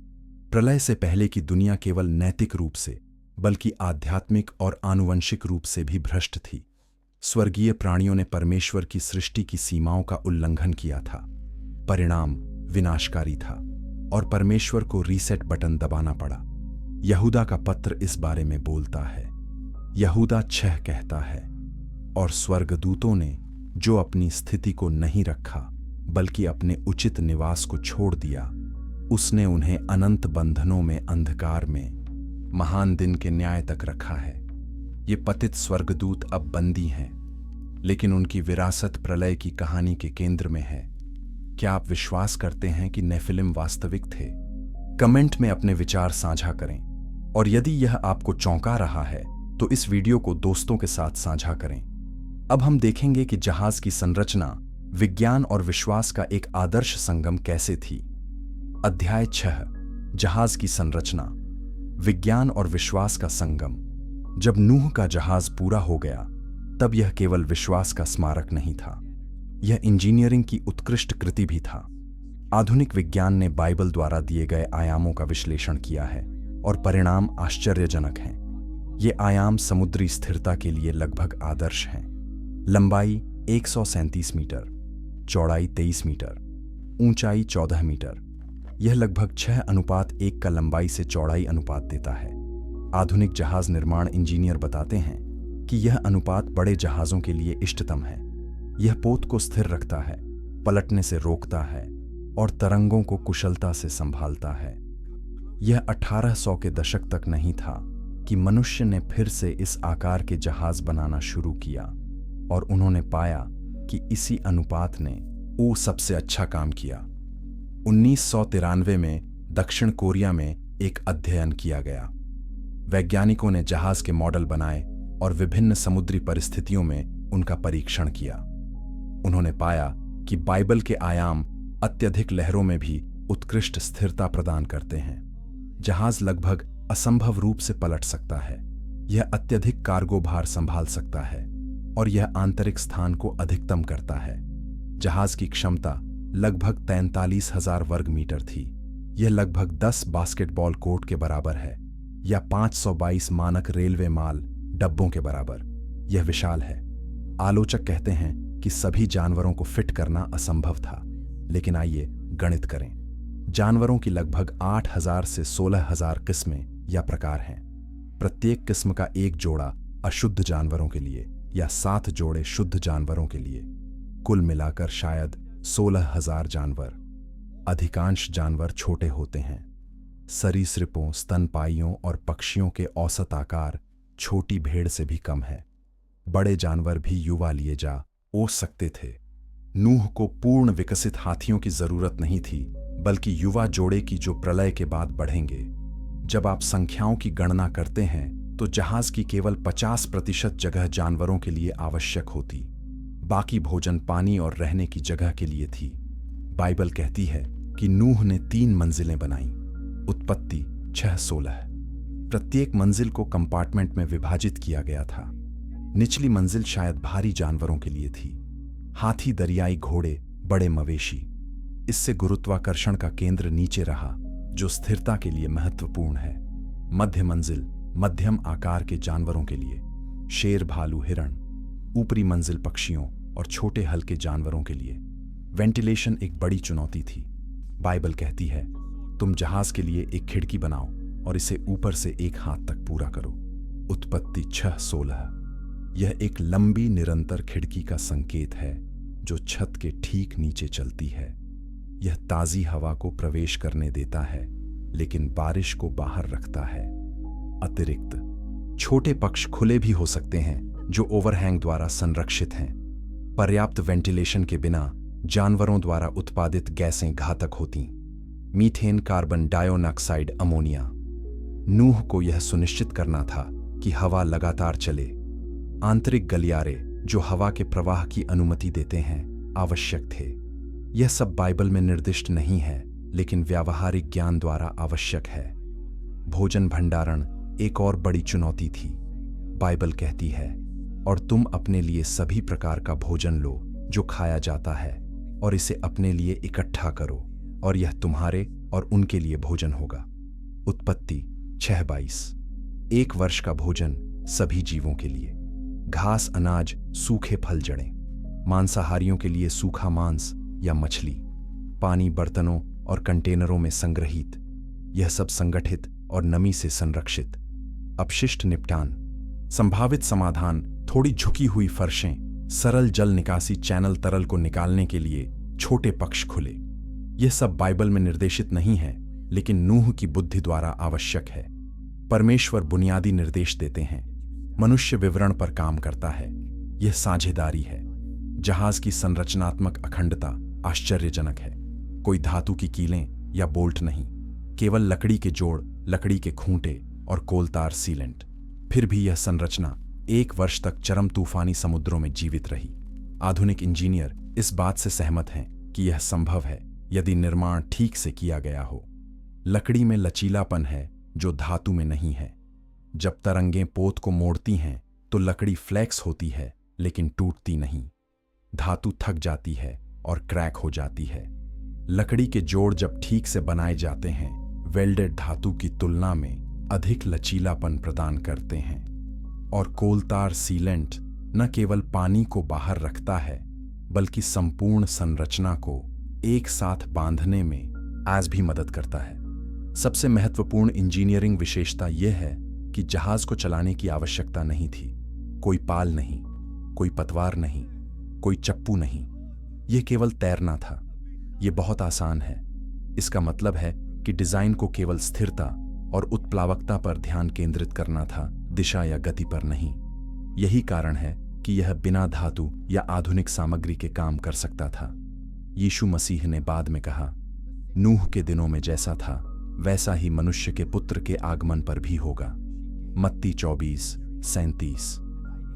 प्रलय से पहले की दुनिया केवल नैतिक रूप से बल्कि आध्यात्मिक और आनुवंशिक रूप से भी भ्रष्ट थी। स्वर्गीय प्राणियों ने परमेश्वर की सृष्टि की सीमाओं का उल्लंघन किया था। परिणाम विनाशकारी था और परमेश्वर को रीसेट बटन दबाना पड़ा। यहूदा का पत्र इस बारे में बोलता है। यहूदा 6 कहता है, और स्वर्गदूतों ने जो अपनी स्थिति को नहीं रखा बल्कि अपने उचित निवास को छोड़ दिया, उसने उन्हें अनंत बंधनों में, अंधकार में, महान दिन के न्याय तक रखा है। ये पतित स्वर्गदूत अब बंदी हैं, लेकिन उनकी विरासत प्रलय की कहानी के केंद्र में है। क्या आप विश्वास करते हैं कि नेफिलिम वास्तविक थे? कमेंट में अपने विचार साझा करें, और यदि यह आपको चौंका रहा है तो इस वीडियो को दोस्तों के साथ साझा करें। अब हम देखेंगे कि जहाज की संरचना विज्ञान और विश्वास का एक आदर्श संगम कैसे थी। अध्याय 6, जहाज की संरचना, विज्ञान और विश्वास का संगम। जब नूह का जहाज पूरा हो गया, तब यह केवल विश्वास का स्मारक नहीं था, यह इंजीनियरिंग की उत्कृष्ट कृति भी था। आधुनिक विज्ञान ने बाइबल द्वारा दिए गए आयामों का विश्लेषण किया है और परिणाम आश्चर्यजनक हैं। ये आयाम समुद्री स्थिरता के लिए लगभग आदर्श हैं। लंबाई 137 मीटर, चौड़ाई 23 मीटर, ऊंचाई 14 मीटर। यह लगभग 6:1 का लंबाई से चौड़ाई अनुपात देता है। आधुनिक जहाज निर्माण इंजीनियर बताते हैं कि यह अनुपात बड़े जहाजों के लिए इष्टतम है। यह पोत को स्थिर रखता है, पलटने से रोकता है और तरंगों को कुशलता से संभालता है। यह 1800 के दशक तक नहीं था कि मनुष्य ने फिर से इस आकार के जहाज बनाना शुरू किया, और उन्होंने पाया कि इसी अनुपात ने वो सबसे अच्छा काम किया। 1993 में दक्षिण कोरिया में एक अध्ययन किया गया। वैज्ञानिकों ने जहाज के मॉडल बनाए और विभिन्न समुद्री परिस्थितियों में उनका परीक्षण किया। उन्होंने पाया कि बाइबल के आयाम अत्यधिक लहरों में भी उत्कृष्ट स्थिरता प्रदान करते हैं। जहाज लगभग असंभव रूप से पलट सकता है, यह अत्यधिक कार्गो भार संभाल सकता है और यह आंतरिक स्थान को अधिकतम करता है। जहाज की क्षमता लगभग 43,000 वर्ग मीटर थी। यह लगभग 10 बास्केटबॉल कोर्ट के बराबर है, या 522 मानक रेलवे माल डब्बों के बराबर। यह विशाल है। आलोचक कहते हैं कि सभी जानवरों को फिट करना असंभव था, लेकिन आइए गणित करें। जानवरों की लगभग 8,000 से 16,000 किस्में या प्रकार हैं। प्रत्येक किस्म का एक जोड़ा अशुद्ध जानवरों के लिए या 7 जोड़े शुद्ध जानवरों के लिए। कुल मिलाकर शायद 16,000 जानवर। अधिकांश जानवर छोटे होते हैं। सरीसृपों, स्तनपाइयों और पक्षियों के औसत आकार छोटी भेड़ से भी कम है। बड़े जानवर भी युवा लिए जा ओस सकते थे। नूह को पूर्ण विकसित हाथियों की जरूरत नहीं थी, बल्कि युवा जोड़े की जो प्रलय के बाद बढ़ेंगे। जब आप संख्याओं की गणना करते हैं तो जहाज की केवल 50% जगह जानवरों के लिए आवश्यक होती। बाकी भोजन, पानी और रहने की जगह के लिए थी। बाइबल कहती है कि नूह ने 3 मंजिलें बनाई। उत्पत्ति 6:16। प्रत्येक मंजिल को कंपार्टमेंट में विभाजित किया गया था। निचली मंजिल शायद भारी जानवरों के लिए थी, हाथी, दरियाई घोड़े, बड़े मवेशी। इससे गुरुत्वाकर्षण का केंद्र नीचे रहा, जो स्थिरता के लिए महत्वपूर्ण है। मध्य मंजिल मध्यम आकार के जानवरों के लिए, शेर, भालू, हिरण। ऊपरी मंजिल पक्षियों और छोटे हल्के जानवरों के लिए। वेंटिलेशन एक बड़ी चुनौती थी। बाइबल कहती है, तुम जहाज के लिए एक खिड़की बनाओ और इसे ऊपर से 1 हाथ तक पूरा करो। उत्पत्ति 6:16। यह एक लंबी निरंतर खिड़की का संकेत है जो छत के ठीक नीचे चलती है। यह ताजी हवा को प्रवेश करने देता है, लेकिन बारिश को बाहर रखता है। अतिरिक्त छोटे पक्ष खुले भी हो सकते हैं जो ओवरहैंग द्वारा संरक्षित हैं। पर्याप्त वेंटिलेशन के बिना जानवरों द्वारा उत्पादित गैसें घातक होतीं। Methane, carbon dioxide, ammonia. नूह को यह सुनिश्चित करना था कि हवा लगातार चले। आंतरिक गलियारे जो हवा के प्रवाह की अनुमति देते हैं, आवश्यक थे। यह सब बाइबल में निर्दिष्ट नहीं है, लेकिन व्यावहारिक ज्ञान द्वारा आवश्यक है। भोजन भंडारण एक और बड़ी चुनौती थी। बाइबल कहती है, और तुम अपने लिए सभी प्रकार का भोजन लो जो खाया जाता है, और इसे अपने लिए इकट्ठा करो, और यह तुम्हारे और उनके लिए भोजन होगा। उत्पत्ति 6:22। 1 वर्ष का भोजन सभी जीवों के लिए, घास, अनाज, सूखे फल, जड़ें, मांसाहारियों के लिए सूखा मांस या मछली, पानी बर्तनों और कंटेनरों में संग्रहित, यह सब संगठित और नमी से संरक्षित। अपशिष्ट निपटान, संभावित समाधान, थोड़ी झुकी हुई फर्शें, सरल जल निकासी चैनल, तरल को निकालने के लिए छोटे पक्ष खुले। यह सब बाइबल में निर्देशित नहीं है, लेकिन नूह की बुद्धि द्वारा आवश्यक है। परमेश्वर बुनियादी निर्देश देते हैं, मनुष्य विवरण पर काम करता है। यह साझेदारी है। जहाज की संरचनात्मक अखंडता आश्चर्यजनक है। कोई धातु की कीलें या बोल्ट नहीं, केवल लकड़ी के जोड़, लकड़ी के खूंटे और कोलतार सीलेंट। फिर भी यह संरचना 1 वर्ष तक चरम तूफानी समुद्रों में जीवित रही। आधुनिक इंजीनियर इस बात से सहमत हैं कि यह संभव है यदि निर्माण ठीक से किया गया हो। लकड़ी में लचीलापन है जो धातु में नहीं है। जब तरंगें पोत को मोड़ती हैं तो लकड़ी फ्लेक्स होती है लेकिन टूटती नहीं। धातु थक जाती है और क्रैक हो जाती है। लकड़ी के जोड़ जब ठीक से बनाए जाते हैं, वेल्डेड धातु की तुलना में अधिक लचीलापन प्रदान करते हैं। और कोलतार सीलेंट न केवल पानी को बाहर रखता है, बल्कि संपूर्ण संरचना को एक साथ बांधने में आज भी मदद करता है। सबसे महत्वपूर्ण इंजीनियरिंग विशेषता यह है कि जहाज को चलाने की आवश्यकता नहीं थी। कोई पाल नहीं, कोई पतवार नहीं, कोई चप्पू नहीं, यह केवल तैरना था। यह बहुत आसान है। इसका मतलब है कि डिजाइन को केवल स्थिरता और उत्प्लावकता पर ध्यान केंद्रित करना था, दिशा या गति पर नहीं। यही कारण है कि यह बिना धातु या आधुनिक सामग्री के काम कर सकता था। यीशु मसीह ने बाद में कहा, नूह के दिनों में जैसा था वैसा ही मनुष्य के पुत्र के आगमन पर भी होगा। मत्ती 24:37।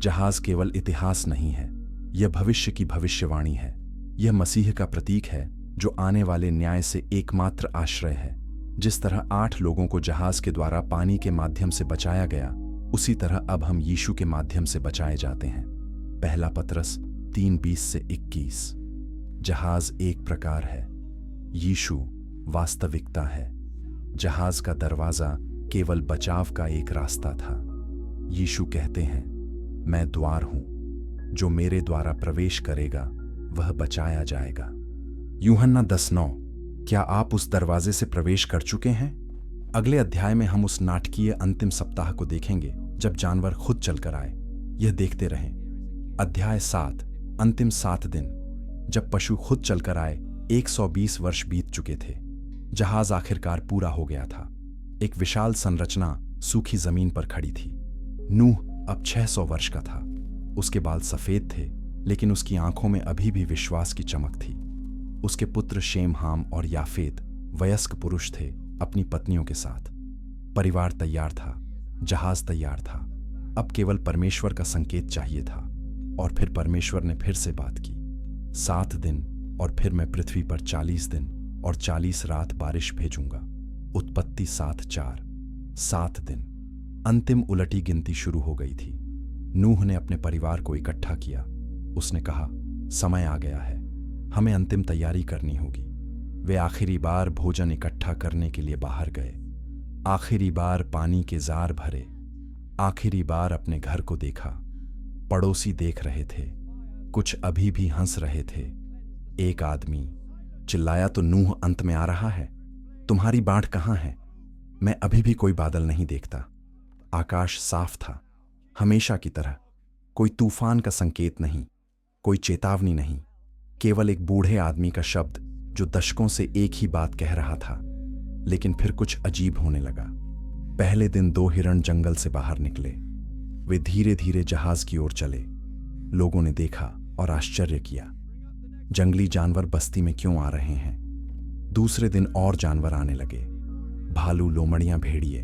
जहाज केवल इतिहास नहीं है, यह भविष्य की भविष्यवाणी है। यह मसीह का प्रतीक है जो आने वाले न्याय से एकमात्र आश्रय है। जिस तरह 8 लोगों को जहाज के द्वारा पानी के माध्यम से बचाया गया, उसी तरह अब हम यीशु के माध्यम से बचाए जाते हैं। पहला पतरस 3:20-21। जहाज एक प्रकार है, यीशु वास्तविकता है। जहाज का दरवाजा केवल बचाव का एक रास्ता था। यीशु कहते हैं, मैं द्वार हूं, जो मेरे द्वारा प्रवेश करेगा वह बचाया जाएगा। यूहन्ना 10:9। क्या आप उस दरवाजे से प्रवेश कर चुके हैं? अगले अध्याय में हम उस नाटकीय अंतिम सप्ताह को देखेंगे जब जानवर खुद चलकर आए। यह देखते रहें। अध्याय 7, अंतिम 7 दिन। जब पशु खुद चलकर आए, 120 वर्ष बीत चुके थे। जहाज आखिरकार पूरा हो गया था। एक विशाल संरचना सूखी जमीन पर खड़ी थी। नूह अब 600 वर्ष का था। उसके बाल सफेद थे, लेकिन उसकी आंखों में अभी भी विश्वास की चमक थी। उसके पुत्र शेम, हाम और याफेत वयस्क पुरुष थे अपनी पत्नियों के साथ। परिवार तैयार था, जहाज तैयार था। अब केवल परमेश्वर का संकेत चाहिए था। और फिर परमेश्वर ने फिर से बात की। 7 दिन और फिर मैं पृथ्वी पर 40 दिन और 40 रात बारिश भेजूंगा। उत्पत्ति 7:4। 7 दिन। अंतिम उलटी गिनती शुरू हो गई थी। नूह ने अपने परिवार को इकट्ठा किया। उसने कहा, समय आ गया है, हमें अंतिम तैयारी करनी होगी। वे आखिरी बार भोजन इकट्ठा करने के लिए बाहर गए। आखिरी बार पानी के जार भरे। आखिरी बार अपने घर को देखा। पड़ोसी देख रहे थे, कुछ अभी भी हंस रहे थे। एक आदमी चिल्लाया, तो नूह अंत में आ रहा है। तुम्हारी बाट कहां है? मैं अभी भी कोई बादल नहीं देखता। आकाश साफ था, हमेशा की तरह। कोई तूफान का संकेत नहीं, कोई चेतावनी नहीं, केवल एक बूढ़े आदमी का शब्द जो दशकों से एक ही बात कह रहा था। लेकिन फिर कुछ अजीब होने लगा। पहले दिन 2 हिरण जंगल से बाहर निकले। वे धीरे धीरे जहाज की ओर चले। लोगों ने देखा और आश्चर्य किया, जंगली जानवर बस्ती में क्यों आ रहे हैं? दूसरे दिन और जानवर आने लगे, भालू, लोमड़ियां, भेड़िए।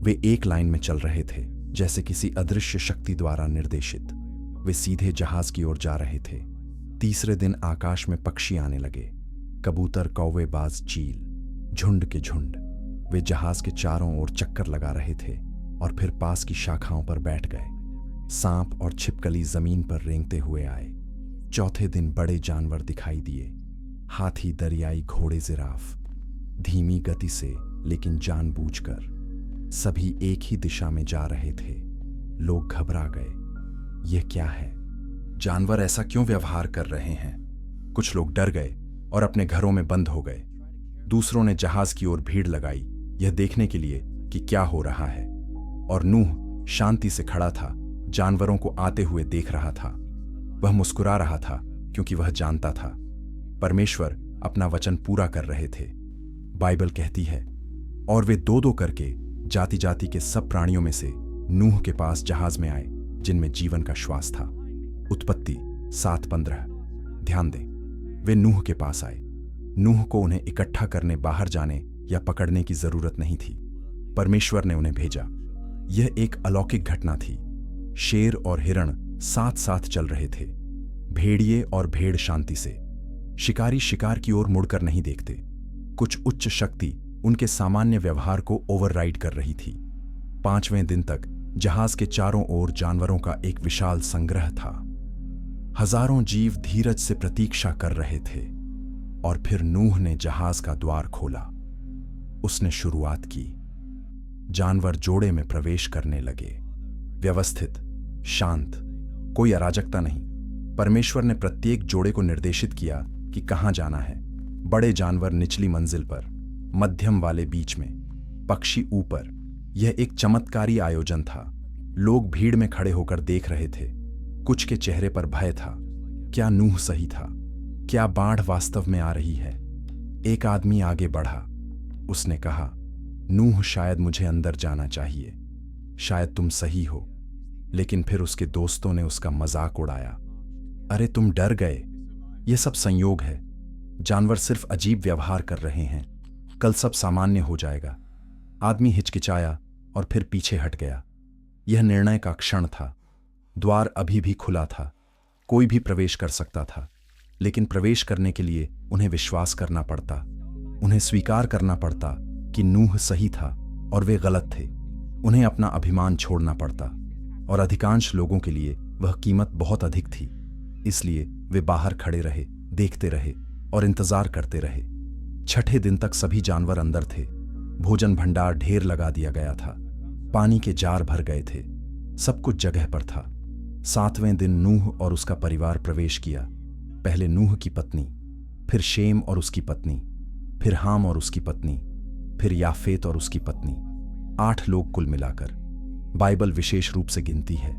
वे एक लाइन में चल रहे थे, जैसे किसी अदृश्य शक्ति द्वारा निर्देशित। वे सीधे जहाज की ओर जा रहे थे। तीसरे दिन आकाश में पक्षी आने लगे, कबूतर, कौवे, बाज, चील, झुंड के झुंड। वे जहाज के चारों ओर चक्कर लगा रहे थे और फिर पास की शाखाओं पर बैठ गए। सांप और छिपकली जमीन पर रेंगते हुए आए। चौथे दिन बड़े जानवर दिखाई दिए, हाथी, दरियाई घोड़े, जिराफ, धीमी गति से लेकिन जानबूझकर। सभी एक ही दिशा में जा रहे थे। लोग घबरा गए। यह क्या है? जानवर ऐसा क्यों व्यवहार कर रहे हैं? कुछ लोग डर गए और अपने घरों में बंद हो गए। दूसरों ने जहाज की ओर भीड़ लगाई, यह देखने के लिए कि क्या हो रहा है। और नूह शांति से खड़ा था, जानवरों को आते हुए देख रहा था। वह मुस्कुरा रहा था क्योंकि वह जानता था परमेश्वर अपना वचन पूरा कर रहे थे। बाइबल कहती है, और वे दो दो करके जाति जाति के सब प्राणियों में से नूह के पास जहाज में आए, जिनमें जीवन का श्वास था। उत्पत्ति 7:15। ध्यान दें, वे नूह के पास आए। नूह को उन्हें इकट्ठा करने, बाहर जाने या पकड़ने की जरूरत नहीं थी। परमेश्वर ने उन्हें भेजा। यह एक अलौकिक घटना थी। शेर और हिरण साथ साथ चल रहे थे। भेड़िए और भेड़ शांति से। शिकारी शिकार की ओर मुड़कर नहीं देखते। कुछ उच्च शक्ति उनके सामान्य व्यवहार को ओवरराइड कर रही थी। 5वें दिन तक जहाज के चारों ओर जानवरों का एक विशाल संग्रह था। हजारों जीव धीरज से प्रतीक्षा कर रहे थे। और फिर नूह ने जहाज का द्वार खोला। उसने शुरुआत की। जानवर जोड़े में प्रवेश करने लगे। व्यवस्थित, शांत, कोई अराजकता नहीं। परमेश्वर ने प्रत्येक जोड़े को निर्देशित किया कि कहां जाना है। बड़े जानवर निचली मंजिल पर, मध्यम वाले बीच में, पक्षी ऊपर। यह एक चमत्कारी आयोजन था। लोग भीड़ में खड़े होकर देख रहे थे। कुछ के चेहरे पर भय था। क्या नूह सही था? क्या बाढ़ वास्तव में आ रही है? एक आदमी आगे बढ़ा। उसने कहा, नूह, शायद मुझे अंदर जाना चाहिए। शायद तुम सही हो। लेकिन फिर उसके दोस्तों ने उसका मजाक उड़ाया। अरे तुम डर गए। यह सब संयोग है। जानवर सिर्फ अजीब व्यवहार कर रहे हैं। कल सब सामान्य हो जाएगा। आदमी हिचकिचाया और फिर पीछे हट गया। यह निर्णय का क्षण था। द्वार अभी भी खुला था। कोई भी प्रवेश कर सकता था। लेकिन प्रवेश करने के लिए उन्हें विश्वास करना पड़ता। उन्हें स्वीकार करना पड़ता कि नूह सही था और वे गलत थे। उन्हें अपना अभिमान छोड़ना पड़ता। और अधिकांश लोगों के लिए वह कीमत बहुत अधिक थी। इसलिए वे बाहर खड़े रहे, देखते रहे और इंतजार करते रहे। 6ठे दिन तक सभी जानवर अंदर थे। भोजन भंडार ढेर लगा दिया गया था। पानी के जार भर गए थे। सब कुछ जगह पर था। 7वें दिन नूह और उसका परिवार प्रवेश किया। पहले नूह की पत्नी, फिर शेम और उसकी पत्नी, फिर हाम और उसकी पत्नी, फिर याफेत और उसकी पत्नी। 8 लोग कुल मिलाकर। बाइबल विशेष रूप से गिनती है।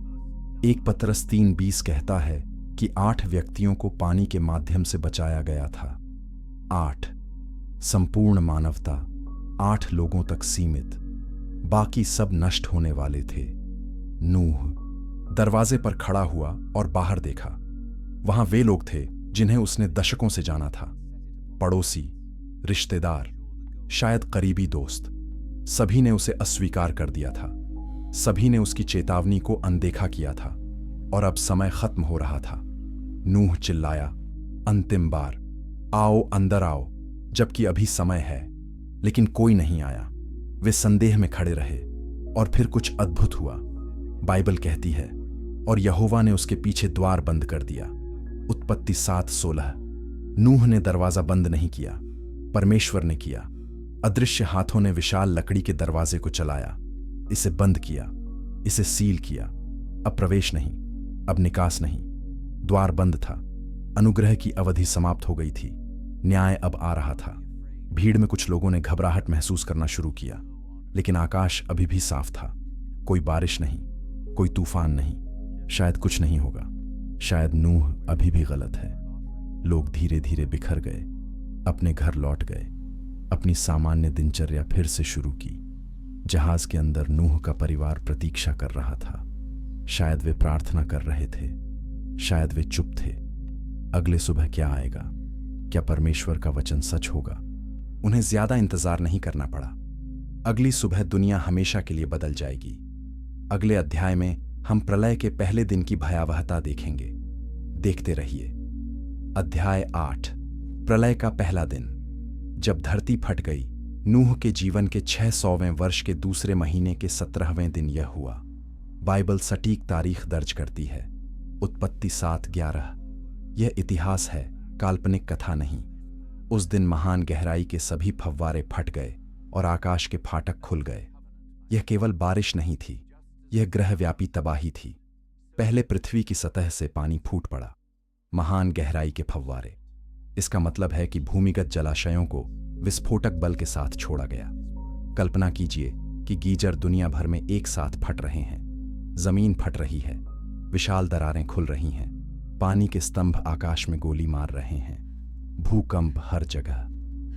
1 पतरस 3:20 कहता है कि 8 व्यक्तियों को पानी के माध्यम से बचाया गया था। 8 संपूर्ण मानवता, 8 लोगों तक सीमित। बाकी सब नष्ट होने वाले थे। नूह दरवाजे पर खड़ा हुआ और बाहर देखा। वहां वे लोग थे जिन्हें उसने दशकों से जाना था। पड़ोसी, रिश्तेदार, शायद करीबी दोस्त। सभी ने उसे अस्वीकार कर दिया था। सभी ने उसकी चेतावनी को अनदेखा किया था। और अब समय खत्म हो रहा था। नूह चिल्लाया, अंतिम बार, आओ अंदर आओ, जबकि अभी समय है। लेकिन कोई नहीं आया। वे संदेह में खड़े रहे। और फिर कुछ अद्भुत हुआ। बाइबल कहती है, और यहोवा ने उसके पीछे द्वार बंद कर दिया। उत्पत्ति 7:16। नूह ने दरवाजा बंद नहीं किया, परमेश्वर ने किया। अदृश्य हाथों ने विशाल लकड़ी के दरवाजे को चलाया, इसे बंद किया, इसे सील किया। अब प्रवेश नहीं, अब निकास नहीं। द्वार बंद था। अनुग्रह की अवधि समाप्त हो गई थी। न्याय अब आ रहा था। भीड़ में कुछ लोगों ने घबराहट महसूस करना शुरू किया। लेकिन आकाश अभी भी साफ था। कोई बारिश नहीं, कोई तूफान नहीं। शायद कुछ नहीं होगा। शायद नूह अभी भी गलत है। लोग धीरे धीरे बिखर गए, अपने घर लौट गए, अपनी सामान्य दिनचर्या फिर से शुरू की। जहाज के अंदर नूह का परिवार प्रतीक्षा कर रहा था। शायद वे प्रार्थना कर रहे थे, शायद वे चुप थे। अगले सुबह क्या आएगा? क्या परमेश्वर का वचन सच होगा? उन्हें ज्यादा इंतजार नहीं करना पड़ा। अगली सुबह दुनिया हमेशा के लिए बदल जाएगी। अगले अध्याय में हम प्रलय के पहले दिन की भयावहता देखेंगे। देखते रहिए। अध्याय 8, प्रलय का पहला दिन। जब धरती फट गई, नूह के जीवन के 600वें वर्ष के दूसरे महीने के 17वें दिन यह हुआ। बाइबल सटीक तारीख दर्ज करती है। उत्पत्ति 7:11। यह इतिहास है, काल्पनिक कथा नहीं। उस दिन महान गहराई के सभी फव्वारे फट गए और आकाश के फाटक खुल गए। यह केवल बारिश नहीं थी, यह ग्रहव्यापी तबाही थी। पहले पृथ्वी की सतह से पानी फूट पड़ा, महान गहराई के फव्वारे। इसका मतलब है कि भूमिगत जलाशयों को विस्फोटक बल के साथ छोड़ा गया। कल्पना कीजिए कि गीजर दुनिया भर में एक साथ फट रहे हैं। जमीन फट रही है, विशाल दरारें खुल रही हैं, पानी के स्तंभ आकाश में गोली मार रहे हैं। भूकंप हर जगह,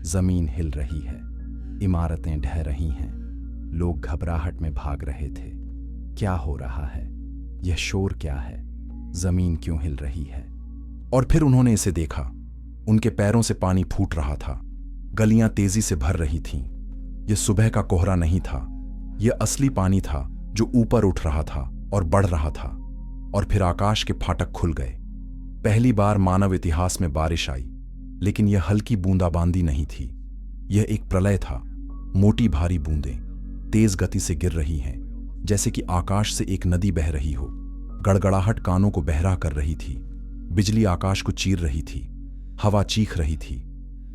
जमीन हिल रही है, इमारतें ढह रही हैं। लोग घबराहट में भाग रहे थे। क्या हो रहा है? यह शोर क्या है? जमीन क्यों हिल रही है? और फिर उन्होंने इसे देखा। उनके पैरों से पानी फूट रहा था, गलियां तेजी से भर रही थीं। यह सुबह का कोहरा नहीं था, यह असली पानी था जो ऊपर उठ रहा था और बढ़ रहा था। और फिर आकाश के फाटक खुल गए। पहली बार मानव इतिहास में बारिश आई, लेकिन यह हल्की बूंदाबांदी नहीं थी, यह एक प्रलय था। मोटी भारी बूंदें तेज गति से गिर रही हैं, जैसे कि आकाश से एक नदी बह रही हो। गड़गड़ाहट कानों को बहरा कर रही थी, बिजली आकाश को चीर रही थी, हवा चीख रही थी।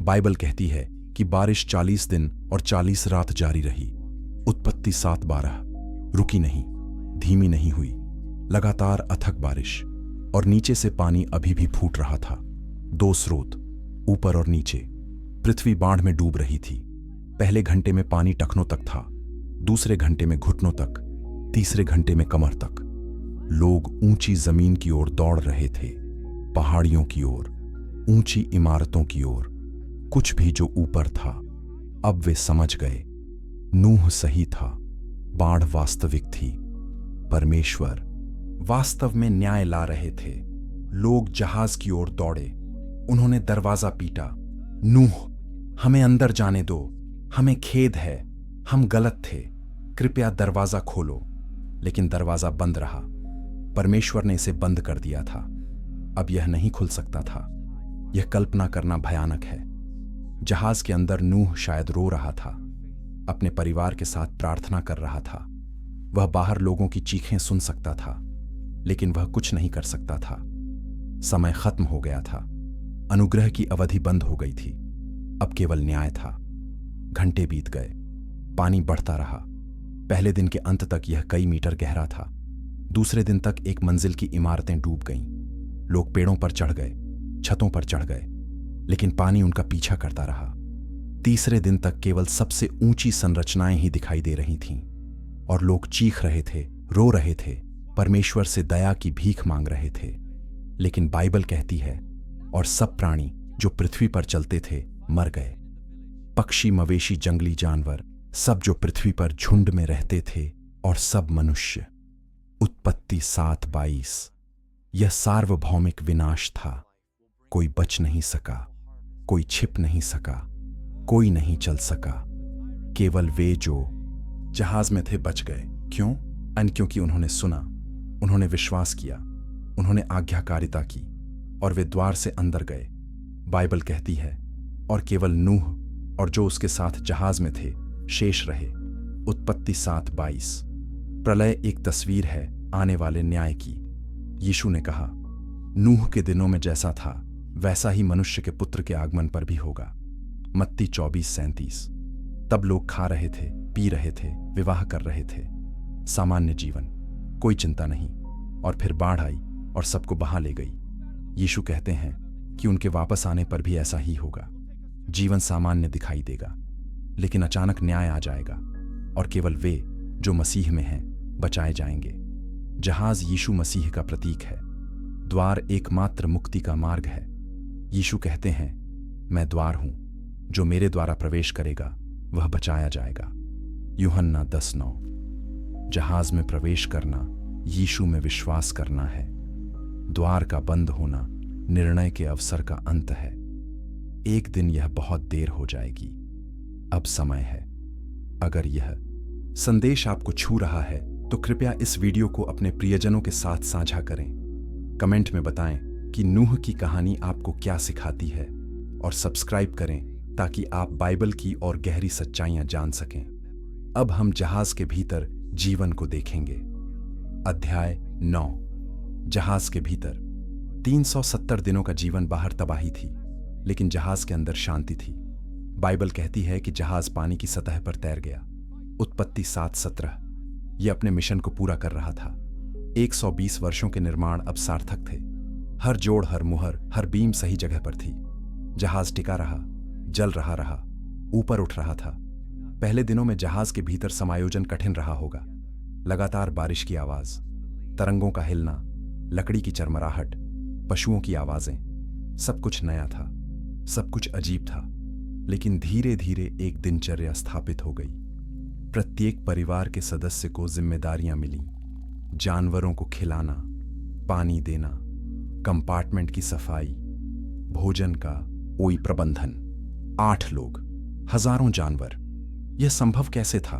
बाइबल कहती है कि बारिश 40 दिन और 40 रात जारी रही। उत्पत्ति 7:12। रुकी नहीं, धीमी नहीं हुई, लगातार अथक बारिश। और नीचे से पानी अभी भी फूट रहा था। 2 स्रोत, ऊपर और नीचे। पृथ्वी बाढ़ में डूब रही थी। पहले घंटे में पानी टखनों तक था, दूसरे घंटे में घुटनों तक, तीसरे घंटे में कमर तक। लोग ऊंची जमीन की ओर दौड़ रहे थे, पहाड़ियों की ओर, ऊंची इमारतों की ओर, कुछ भी जो ऊपर था। अब वे समझ गए, नूह सही था, बाढ़ वास्तविक थी। परमेश्वर वास्तव में न्याय ला रहे थे। लोग जहाज की ओर दौड़े। उन्होंने दरवाजा पीटा। नूह, हमें अंदर जाने दो, हमें खेद है, हम गलत थे, कृपया दरवाजा खोलो। लेकिन दरवाजा बंद रहा। परमेश्वर ने इसे बंद कर दिया था। अब यह नहीं खुल सकता था। यह कल्पना करना भयानक है। जहाज के अंदर नूह शायद रो रहा था, अपने परिवार के साथ प्रार्थना कर रहा था। वह बाहर लोगों की चीखें सुन सकता था, लेकिन वह कुछ नहीं कर सकता था। समय खत्म हो गया था। अनुग्रह की अवधि बंद हो गई थी। अब केवल न्याय था। घंटे बीत गए, पानी बढ़ता रहा। पहले दिन के अंत तक यह कई मीटर गहरा था। दूसरे दिन तक एक मंजिल की इमारतें डूब गईं। लोग पेड़ों पर चढ़ गए, छतों पर चढ़ गए, लेकिन पानी उनका पीछा करता रहा। तीसरे दिन तक केवल सबसे ऊंची संरचनाएं ही दिखाई दे रही थीं, और लोग चीख रहे थे, रो रहे थे, परमेश्वर से दया की भीख मांग रहे थे। लेकिन बाइबल कहती है, और सब प्राणी जो पृथ्वी पर चलते थे मर गए। पक्षी, मवेशी, जंगली जानवर, सब जो पृथ्वी पर झुंड में रहते थे, और सब मनुष्य। उत्पत्ति 7:22। यह सार्वभौमिक विनाश था। कोई बच नहीं सका, कोई छिप नहीं सका, कोई नहीं चल सका। केवल वे जो जहाज में थे बच गए। क्यों? क्योंकि उन्होंने सुना, उन्होंने विश्वास किया, उन्होंने आज्ञाकारिता की, और वे द्वार से अंदर गए। बाइबल कहती है, और केवल नूह और जो उसके साथ जहाज में थे शेष रहे। उत्पत्ति 7:22। प्रलय एक तस्वीर है आने वाले न्याय की। यीशु ने कहा, नूह के दिनों में जैसा था वैसा ही मनुष्य के पुत्र के आगमन पर भी होगा। मत्ती 24:37। तब लोग खा रहे थे, पी रहे थे, विवाह कर रहे थे, सामान्य जीवन, कोई चिंता नहीं। और फिर बाढ़ आई और सबको बहा ले गई। यीशु कहते हैं कि उनके वापस आने पर भी ऐसा ही होगा। जीवन सामान्य दिखाई देगा, लेकिन अचानक न्याय आ जाएगा, और केवल वे जो मसीह में हैं बचाए जाएंगे। जहाज यीशु मसीह का प्रतीक है। द्वार एकमात्र मुक्ति का मार्ग है। यीशु कहते हैं, मैं द्वार हूं, जो मेरे द्वारा प्रवेश करेगा वह बचाया जाएगा। यूहन्ना 10:9। जहाज में प्रवेश करना यीशु में विश्वास करना है। द्वार का बंद होना निर्णय के अवसर का अंत है। एक दिन यह बहुत देर हो जाएगी। अब समय है। अगर यह संदेश आपको छू रहा है तो कृपया इस वीडियो को अपने प्रियजनों के साथ साझा करें। कमेंट में बताएं कि नूह की कहानी आपको क्या सिखाती है, और सब्सक्राइब करें ताकि आप बाइबल की और गहरी सच्चाइयां जान सकें। अब हम जहाज के भीतर जीवन को देखेंगे। अध्याय 9। जहाज के भीतर। 370 दिनों का जीवन बाहर तबाही थी, लेकिन जहाज के अंदर शांति थी। बाइबल कहती है कि जहाज पानी की सतह पर तैर गया। उत्पत्ति 7:17 ये अपने मिशन को पूरा कर रहा था। 120 वर्षों के निर्माण अब सार्थक थे। हर जोड़, हर मुहर, हर बीम सही जगह पर थी। जहाज टिका रहा, जल रहा, ऊपर उठ रहा था। पहले दिनों में जहाज के भीतर समायोजन कठिन रहा होगा। लगातार बारिश की आवाज, तरंगों का हिलना, लकड़ी की चरमराहट, पशुओं की आवाजें, सब कुछ नया था, सब कुछ अजीब था। लेकिन धीरे धीरे एक दिनचर्या स्थापित हो गई। प्रत्येक परिवार के सदस्य को जिम्मेदारियां मिली। जानवरों को खिलाना, पानी देना, कंपार्टमेंट की सफाई, भोजन का कोई प्रबंधन। 8 लोग, हजारों जानवर। यह संभव कैसे था?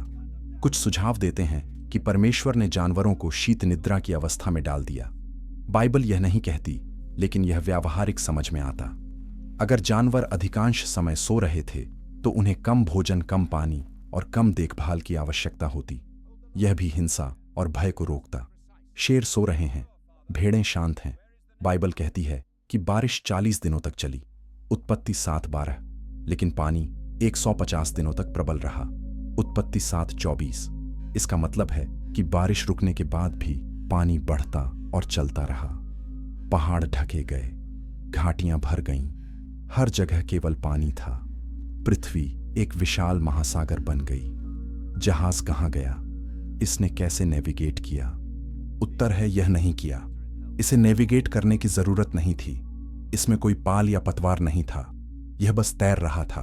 कुछ सुझाव देते हैं कि परमेश्वर ने जानवरों को शीत निद्रा की अवस्था में डाल दिया। बाइबल यह नहीं कहती, लेकिन यह व्यावहारिक समझ में आता। अगर जानवर अधिकांश समय सो रहे थे तो उन्हें कम भोजन, कम पानी और कम देखभाल की आवश्यकता होती। यह भी हिंसा और भय को रोकता। शेर सो रहे हैं, भेड़ें शांत हैं। बाइबल कहती है कि बारिश 40 दिनों तक चली, उत्पत्ति 7:12। लेकिन पानी 150 दिनों तक प्रबल रहा, उत्पत्ति 7:24। इसका मतलब है कि बारिश रुकने के बाद भी पानी बढ़ता और चलता रहा। पहाड़ ढके गए, घाटियां भर गईं, हर जगह केवल पानी था। पृथ्वी एक विशाल महासागर बन गई। जहाज कहां गया? इसने कैसे नेविगेट किया? उत्तर है, यह नहीं किया। इसे नेविगेट करने की जरूरत नहीं थी। इसमें कोई पाल या पतवार नहीं था। यह बस तैर रहा था,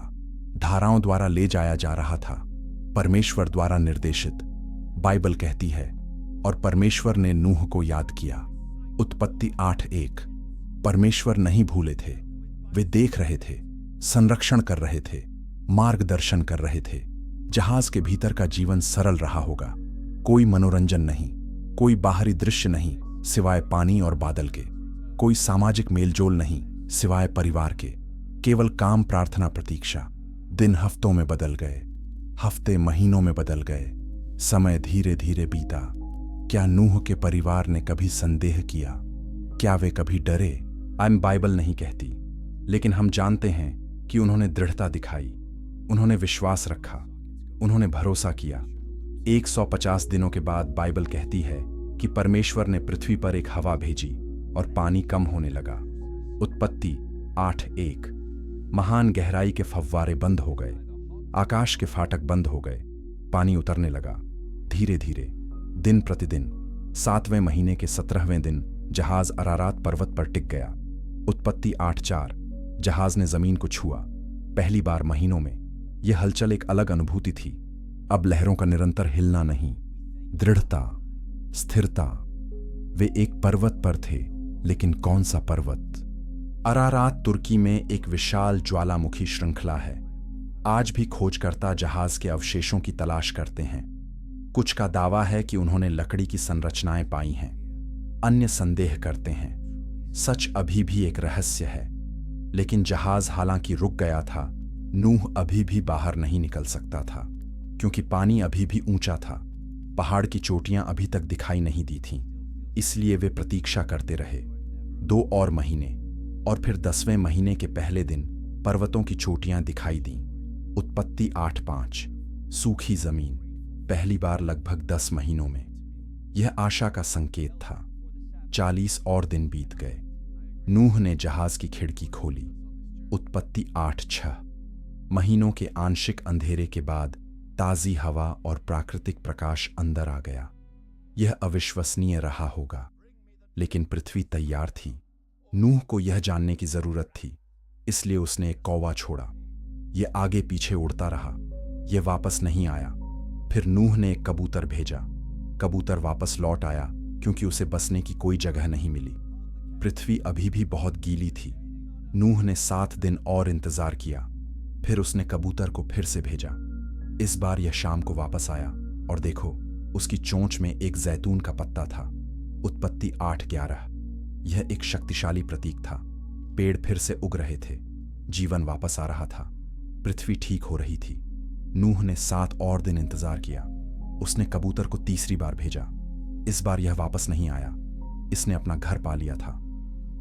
धाराओं द्वारा ले जाया जा रहा था, परमेश्वर द्वारा निर्देशित। बाइबल कहती है, और परमेश्वर ने नूह को याद किया, उत्पत्ति 8:1। परमेश्वर नहीं भूले थे। वे देख रहे थे, संरक्षण कर रहे थे, मार्गदर्शन कर रहे थे। जहाज के भीतर का जीवन सरल रहा होगा। कोई मनोरंजन नहीं, कोई बाहरी दृश्य नहीं सिवाय पानी और बादल के, कोई सामाजिक मेलजोल नहीं सिवाय परिवार के, केवल काम, प्रार्थना, प्रतीक्षा। दिन हफ्तों में बदल गए, हफ्ते महीनों में बदल गए, समय धीरे धीरे बीता। क्या नूह के परिवार ने कभी संदेह किया? क्या वे कभी डरे? बाइबल नहीं कहती, लेकिन हम जानते हैं कि उन्होंने दृढ़ता दिखाई, उन्होंने विश्वास रखा, उन्होंने भरोसा किया। 150 दिनों के बाद बाइबल कहती है कि परमेश्वर ने पृथ्वी पर एक हवा भेजी और पानी कम होने लगा, उत्पत्ति 8:1। महान गहराई के फव्वारे बंद हो गए, आकाश के फाटक बंद हो गए, पानी उतरने लगा धीरे धीरे, दिन प्रतिदिन। 7वें महीने के 17वें दिन जहाज अरारात पर्वत पर टिक गया, उत्पत्ति 8:4। जहाज ने जमीन को छुआ। पहली बार महीनों में यह हलचल एक अलग अनुभूति थी। अब लहरों का निरंतर हिलना नहीं, दृढ़ता, स्थिरता। वे एक पर्वत पर थे, लेकिन कौन सा पर्वत? अरारात तुर्की में एक विशाल ज्वालामुखी श्रृंखला है। आज भी खोजकर्ता जहाज के अवशेषों की तलाश करते हैं। कुछ का दावा है कि उन्होंने लकड़ी की संरचनाएं पाई हैं, अन्य संदेह करते हैं। सच अभी भी एक रहस्य है। लेकिन जहाज हालांकि रुक गया था, नूह अभी भी बाहर नहीं निकल सकता था, क्योंकि पानी अभी भी ऊंचा था, पहाड़ की चोटियां अभी तक दिखाई नहीं दी थीं। इसलिए वे प्रतीक्षा करते रहे 2 और महीने, और फिर 10वें महीने के पहले दिन पर्वतों की चोटियां दिखाई दीं, उत्पत्ति 8:5। सूखी जमीन, पहली बार लगभग 10 महीनों में। यह आशा का संकेत था। 40 और दिन बीत गए। नूह ने जहाज की खिड़की खोली, उत्पत्ति 8:6। महीनों के आंशिक अंधेरे के बाद ताजी हवा और प्राकृतिक प्रकाश अंदर आ गया। यह अविश्वसनीय रहा होगा, लेकिन पृथ्वी तैयार थी। नूह को यह जानने की जरूरत थी, इसलिए उसने एक कौवा छोड़ा। यह आगे पीछे उड़ता रहा, यह वापस नहीं आया। फिर नूह ने एक कबूतर भेजा। कबूतर वापस लौट आया, क्योंकि उसे बसने की कोई जगह नहीं मिली। पृथ्वी अभी भी बहुत गीली थी। नूह ने 7 दिन और इंतजार किया। फिर उसने कबूतर को फिर से भेजा। इस बार यह शाम को वापस आया, और देखो, उसकी चोंच में एक जैतून का पत्ता था, उत्पत्ति 8:11। यह एक शक्तिशाली प्रतीक था। पेड़ फिर से उग रहे थे, जीवन वापस आ रहा था, पृथ्वी ठीक हो रही थी। नूह ने 7 और दिन इंतजार किया। उसने कबूतर को तीसरी बार भेजा। इस बार यह वापस नहीं आया। इसने अपना घर पा लिया था।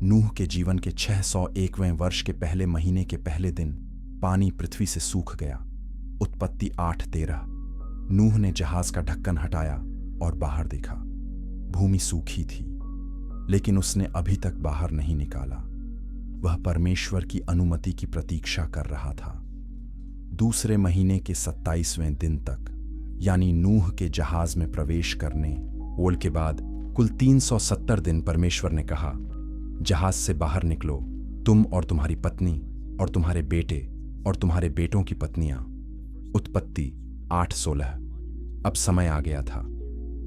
नूह के जीवन के 601वें वर्ष के पहले महीने के पहले दिन पानी पृथ्वी से सूख गया, उत्पत्ति 8:13। नूह ने जहाज का ढक्कन हटाया और बाहर देखा। भूमि सूखी थी, लेकिन उसने अभी तक बाहर नहीं निकाला। वह परमेश्वर की अनुमति की प्रतीक्षा कर रहा था। दूसरे महीने के 27वें दिन तक, यानी नूह के जहाज में प्रवेश करने वोल के बाद कुल 370 दिन, परमेश्वर ने कहा, जहाज से बाहर निकलो, तुम और तुम्हारी पत्नी और तुम्हारे बेटे और तुम्हारे बेटों की पत्नियां। उत्पत्ति 8:16। अब समय आ गया था,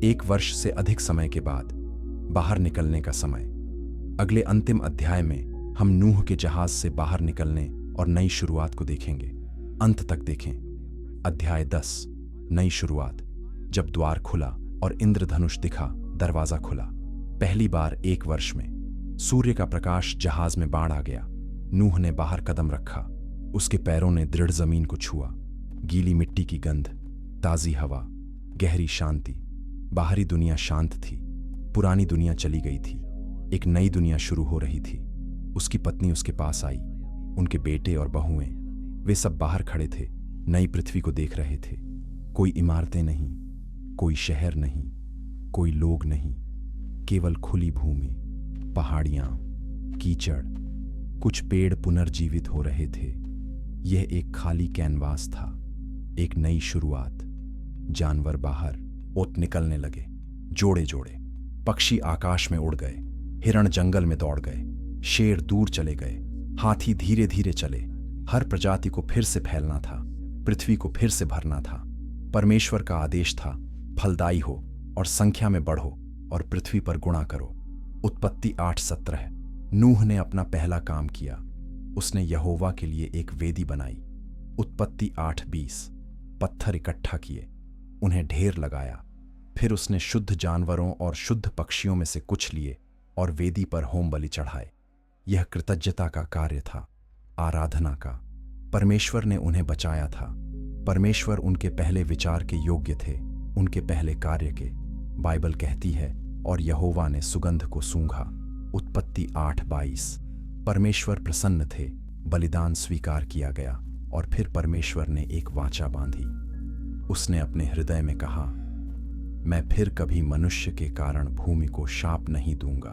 1 वर्ष से अधिक समय के बाद बाहर निकलने का समय। अगले अंतिम अध्याय में हम नूह के जहाज से बाहर निकलने और नई शुरुआत को देखेंगे। अंत तक देखें। अध्याय 10, नई शुरुआत। जब द्वार खुला और इंद्रधनुष दिखा, दरवाजा खुला। पहली बार 1 वर्ष में सूर्य का प्रकाश जहाज में बाढ़ आ गया। नूह ने बाहर कदम रखा। उसके पैरों ने दृढ़ जमीन को छुआ। गीली मिट्टी की गंध, ताजी हवा, गहरी शांति। बाहरी दुनिया शांत थी, पुरानी दुनिया चली गई थी, एक नई दुनिया शुरू हो रही थी। उसकी पत्नी उसके पास आई, उनके बेटे और बहुएं, वे सब बाहर खड़े थे, नई पृथ्वी को देख रहे थे। कोई इमारतें नहीं, कोई शहर नहीं, कोई लोग नहीं, केवल खुली भूमि, पहाड़ियां, कीचड़। कुछ पेड़ पुनर्जीवित हो रहे थे। यह एक खाली कैनवास था, एक नई शुरुआत। जानवर बाहर ओत निकलने लगे, जोड़े जोड़े। पक्षी आकाश में उड़ गए, हिरण जंगल में दौड़ गए, शेर दूर चले गए, हाथी धीरे धीरे चले। हर प्रजाति को फिर से फैलना था, पृथ्वी को फिर से भरना था। परमेश्वर का आदेश था, फलदायी हो और संख्या में बढ़ो और पृथ्वी पर गुणा करो। उत्पत्ति 8:17। नूह ने अपना पहला काम किया। उसने यहोवा के लिए एक वेदी बनाई। उत्पत्ति 8:20। पत्थर इकट्ठा किए, उन्हें ढेर लगाया। फिर उसने शुद्ध जानवरों और शुद्ध पक्षियों में से कुछ लिए और वेदी पर होम बलि चढ़ाए। यह कृतज्ञता का कार्य था, आराधना का। परमेश्वर ने उन्हें बचाया था। परमेश्वर उनके पहले विचार के योग्य थे, उनके पहले कार्य के। बाइबल कहती है, और यहोवा ने सुगंध को सूंघा। उत्पत्ति 8:22। परमेश्वर प्रसन्न थे, बलिदान स्वीकार किया गया। और फिर परमेश्वर ने एक वाचा बांधी। उसने अपने हृदय में कहा, मैं फिर कभी मनुष्य के कारण भूमि को शाप नहीं दूंगा,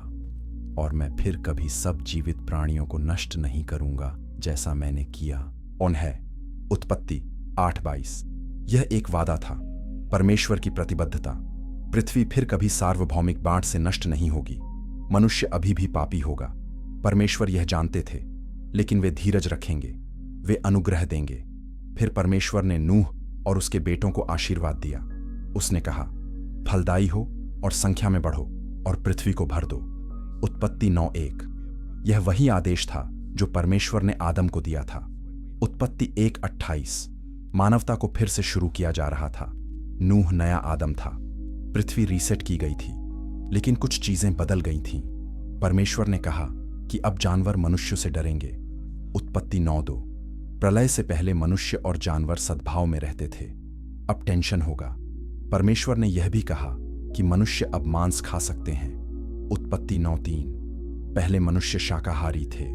और मैं फिर कभी सब जीवित प्राणियों को नष्ट नहीं करूंगा जैसा मैंने किया। उत्पत्ति 8:22। यह एक वादा था, परमेश्वर की प्रतिबद्धता। पृथ्वी फिर कभी सार्वभौमिक बाढ़ से नष्ट नहीं होगी। मनुष्य अभी भी पापी होगा। परमेश्वर यह जानते थे, लेकिन वे धीरज रखेंगे, वे अनुग्रह देंगे। फिर परमेश्वर ने नूह और उसके बेटों को आशीर्वाद दिया। उसने कहा, फलदायी हो और संख्या में बढ़ो और पृथ्वी को भर दो। उत्पत्ति 9:1। यह वही आदेश था जो परमेश्वर ने आदम को दिया था। उत्पत्ति 1:28। मानवता को फिर से शुरू किया जा रहा था। नूह नया आदम था। पृथ्वी रीसेट की गई थी, लेकिन कुछ चीजें बदल गई थीं। परमेश्वर ने कहा कि अब जानवर मनुष्य से डरेंगे। उत्पत्ति 9:2। प्रलय से पहले मनुष्य और जानवर सद्भाव में रहते थे, अब टेंशन होगा। परमेश्वर ने यह भी कहा कि मनुष्य अब मांस खा सकते हैं। उत्पत्ति 9:3। पहले मनुष्य शाकाहारी थे,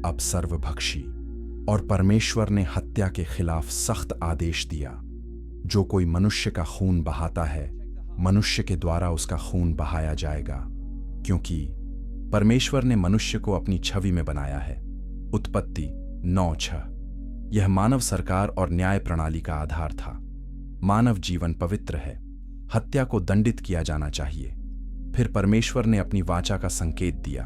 अब सर्वभक्षी। और परमेश्वर ने हत्या के खिलाफ सख्त आदेश दिया। जो कोई मनुष्य का खून बहाता है, मनुष्य के द्वारा उसका खून बहाया जाएगा, क्योंकि परमेश्वर ने मनुष्य को अपनी छवि में बनाया है। उत्पत्ति 9:6। यह मानव सरकार और न्याय प्रणाली का आधार था। मानव जीवन पवित्र है, हत्या को दंडित किया जाना चाहिए। फिर परमेश्वर ने अपनी वाचा का संकेत दिया,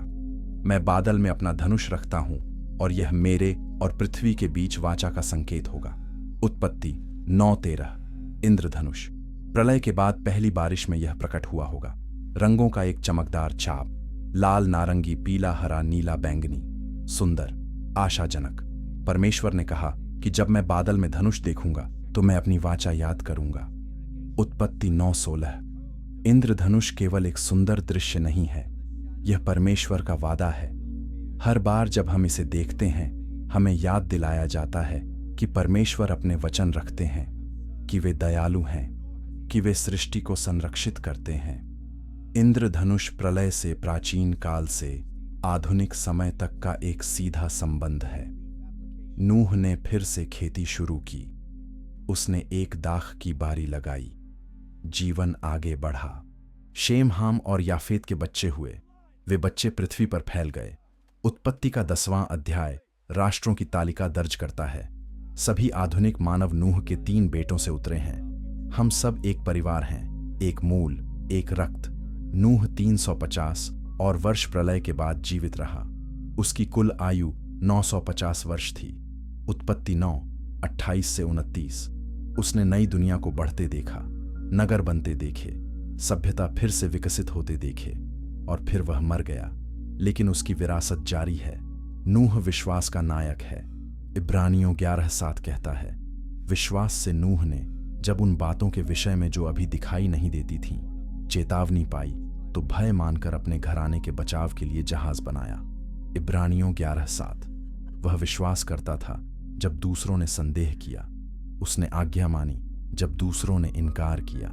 मैं बादल में अपना धनुष रखता हूं और यह मेरे और पृथ्वी के बीच वाचा का संकेत होगा। उत्पत्ति 9:13। इंद्रधनुष। प्रलय के बाद पहली बारिश में यह प्रकट हुआ होगा। रंगों का एक चमकदार छाप, लाल, नारंगी, पीला, हरा, नीला, बैंगनी, सुंदर, आशाजनक। परमेश्वर ने कहा कि जब मैं बादल में धनुष देखूंगा तो मैं अपनी वाचा याद करूंगा। उत्पत्ति 9:16। इंद्रधनुष केवल एक सुंदर दृश्य नहीं है, यह परमेश्वर का वादा है। हर बार जब हम इसे देखते हैं, हमें याद दिलाया जाता है कि परमेश्वर अपने वचन रखते हैं, कि वे दयालु हैं, कि वे सृष्टि को संरक्षित करते हैं। इंद्रधनुष प्रलय से प्राचीन काल से आधुनिक समय तक का एक सीधा संबंध है। नूह ने फिर से खेती शुरू की। उसने एक दाख की बारी लगाई। जीवन आगे बढ़ा। शेम, हाम और याफेत के बच्चे हुए। वे बच्चे पृथ्वी पर फैल गए। उत्पत्ति का 10वां अध्याय राष्ट्रों की तालिका दर्ज करता है। सभी आधुनिक मानव नूह के 3 बेटों से उतरे हैं। हम सब एक परिवार हैं, एक मूल, एक रक्त। नूह 350 और वर्ष प्रलय के बाद जीवित रहा। उसकी कुल आयु 950 वर्ष थी। उत्पत्ति 9, 28 से 29। उसने नई दुनिया को बढ़ते देखा, नगर बनते देखे, सभ्यता फिर से विकसित होते देखे, और फिर वह मर गया, लेकिन उसकी विरासत जारी है। नूह विश्वास का नायक है। इब्रानियों 11:7 कहता है, विश्वास से नूह ने जब उन बातों के विषय में जो अभी दिखाई नहीं देती थीं, चेतावनी पाई, तो भय मानकर अपने घराने के बचाव के लिए जहाज बनाया। इब्रानियों 11:7। वह विश्वास करता था जब दूसरों ने संदेह किया। उसने आज्ञा मानी जब दूसरों ने इनकार किया,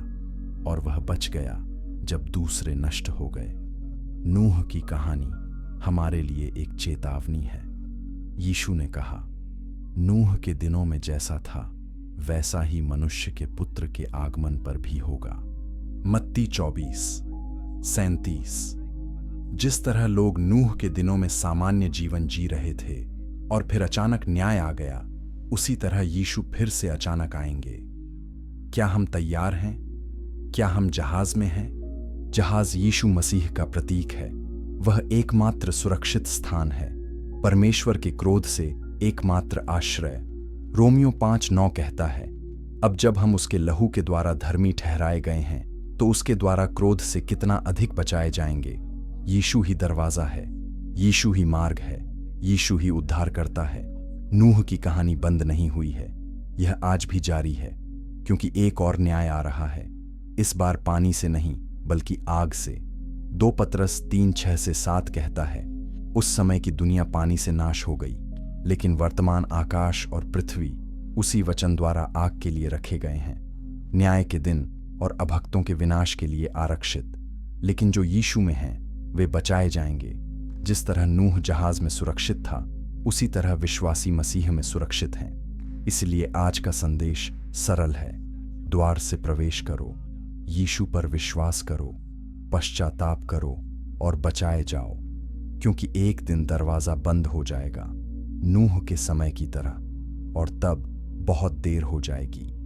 और वह बच गया जब दूसरे नष्ट हो गए। नूह की कहानी हमारे लिए एक चेतावनी है। यीशु ने कहा, नूह के दिनों में जैसा था वैसा ही मनुष्य के पुत्र के आगमन पर भी होगा। मत्ती 24:37। जिस तरह लोग नूह के दिनों में सामान्य जीवन जी रहे थे और फिर अचानक न्याय आ गया, उसी तरह यीशु फिर से अचानक आएंगे। क्या हम तैयार हैं? क्या हम जहाज में हैं? जहाज यीशु मसीह का प्रतीक है। वह एकमात्र सुरक्षित स्थान है, परमेश्वर के क्रोध से एकमात्र आश्रय। रोमियो 5:9 कहता है, अब जब हम उसके लहू के द्वारा धर्मी ठहराए गए हैं, तो उसके द्वारा क्रोध से कितना अधिक बचाए जाएंगे। यीशु ही दरवाजा है, यीशु ही मार्ग है, यीशु ही उद्धार करता है। नूह की कहानी बंद नहीं हुई है, यह आज भी जारी है, क्योंकि एक और न्याय आ रहा है। इस बार पानी से नहीं, बल्कि आग से। 2 पतरस 3:6-7 कहता है, उस समय की दुनिया पानी से नाश हो गई, लेकिन वर्तमान आकाश और पृथ्वी उसी वचन द्वारा आग के लिए रखे गए हैं, न्याय के दिन और अभक्तों के विनाश के लिए आरक्षित। लेकिन जो यीशु में हैं, वे बचाए जाएंगे। जिस तरह नूह जहाज में सुरक्षित था, उसी तरह विश्वासी मसीह में सुरक्षित हैं। इसलिए आज का संदेश सरल है, द्वार से प्रवेश करो, यीशु पर विश्वास करो, पश्चाताप करो और बचाए जाओ, क्योंकि एक दिन दरवाजा बंद हो जाएगा, नूह के समय की तरह, और तब बहुत देर हो जाएगी।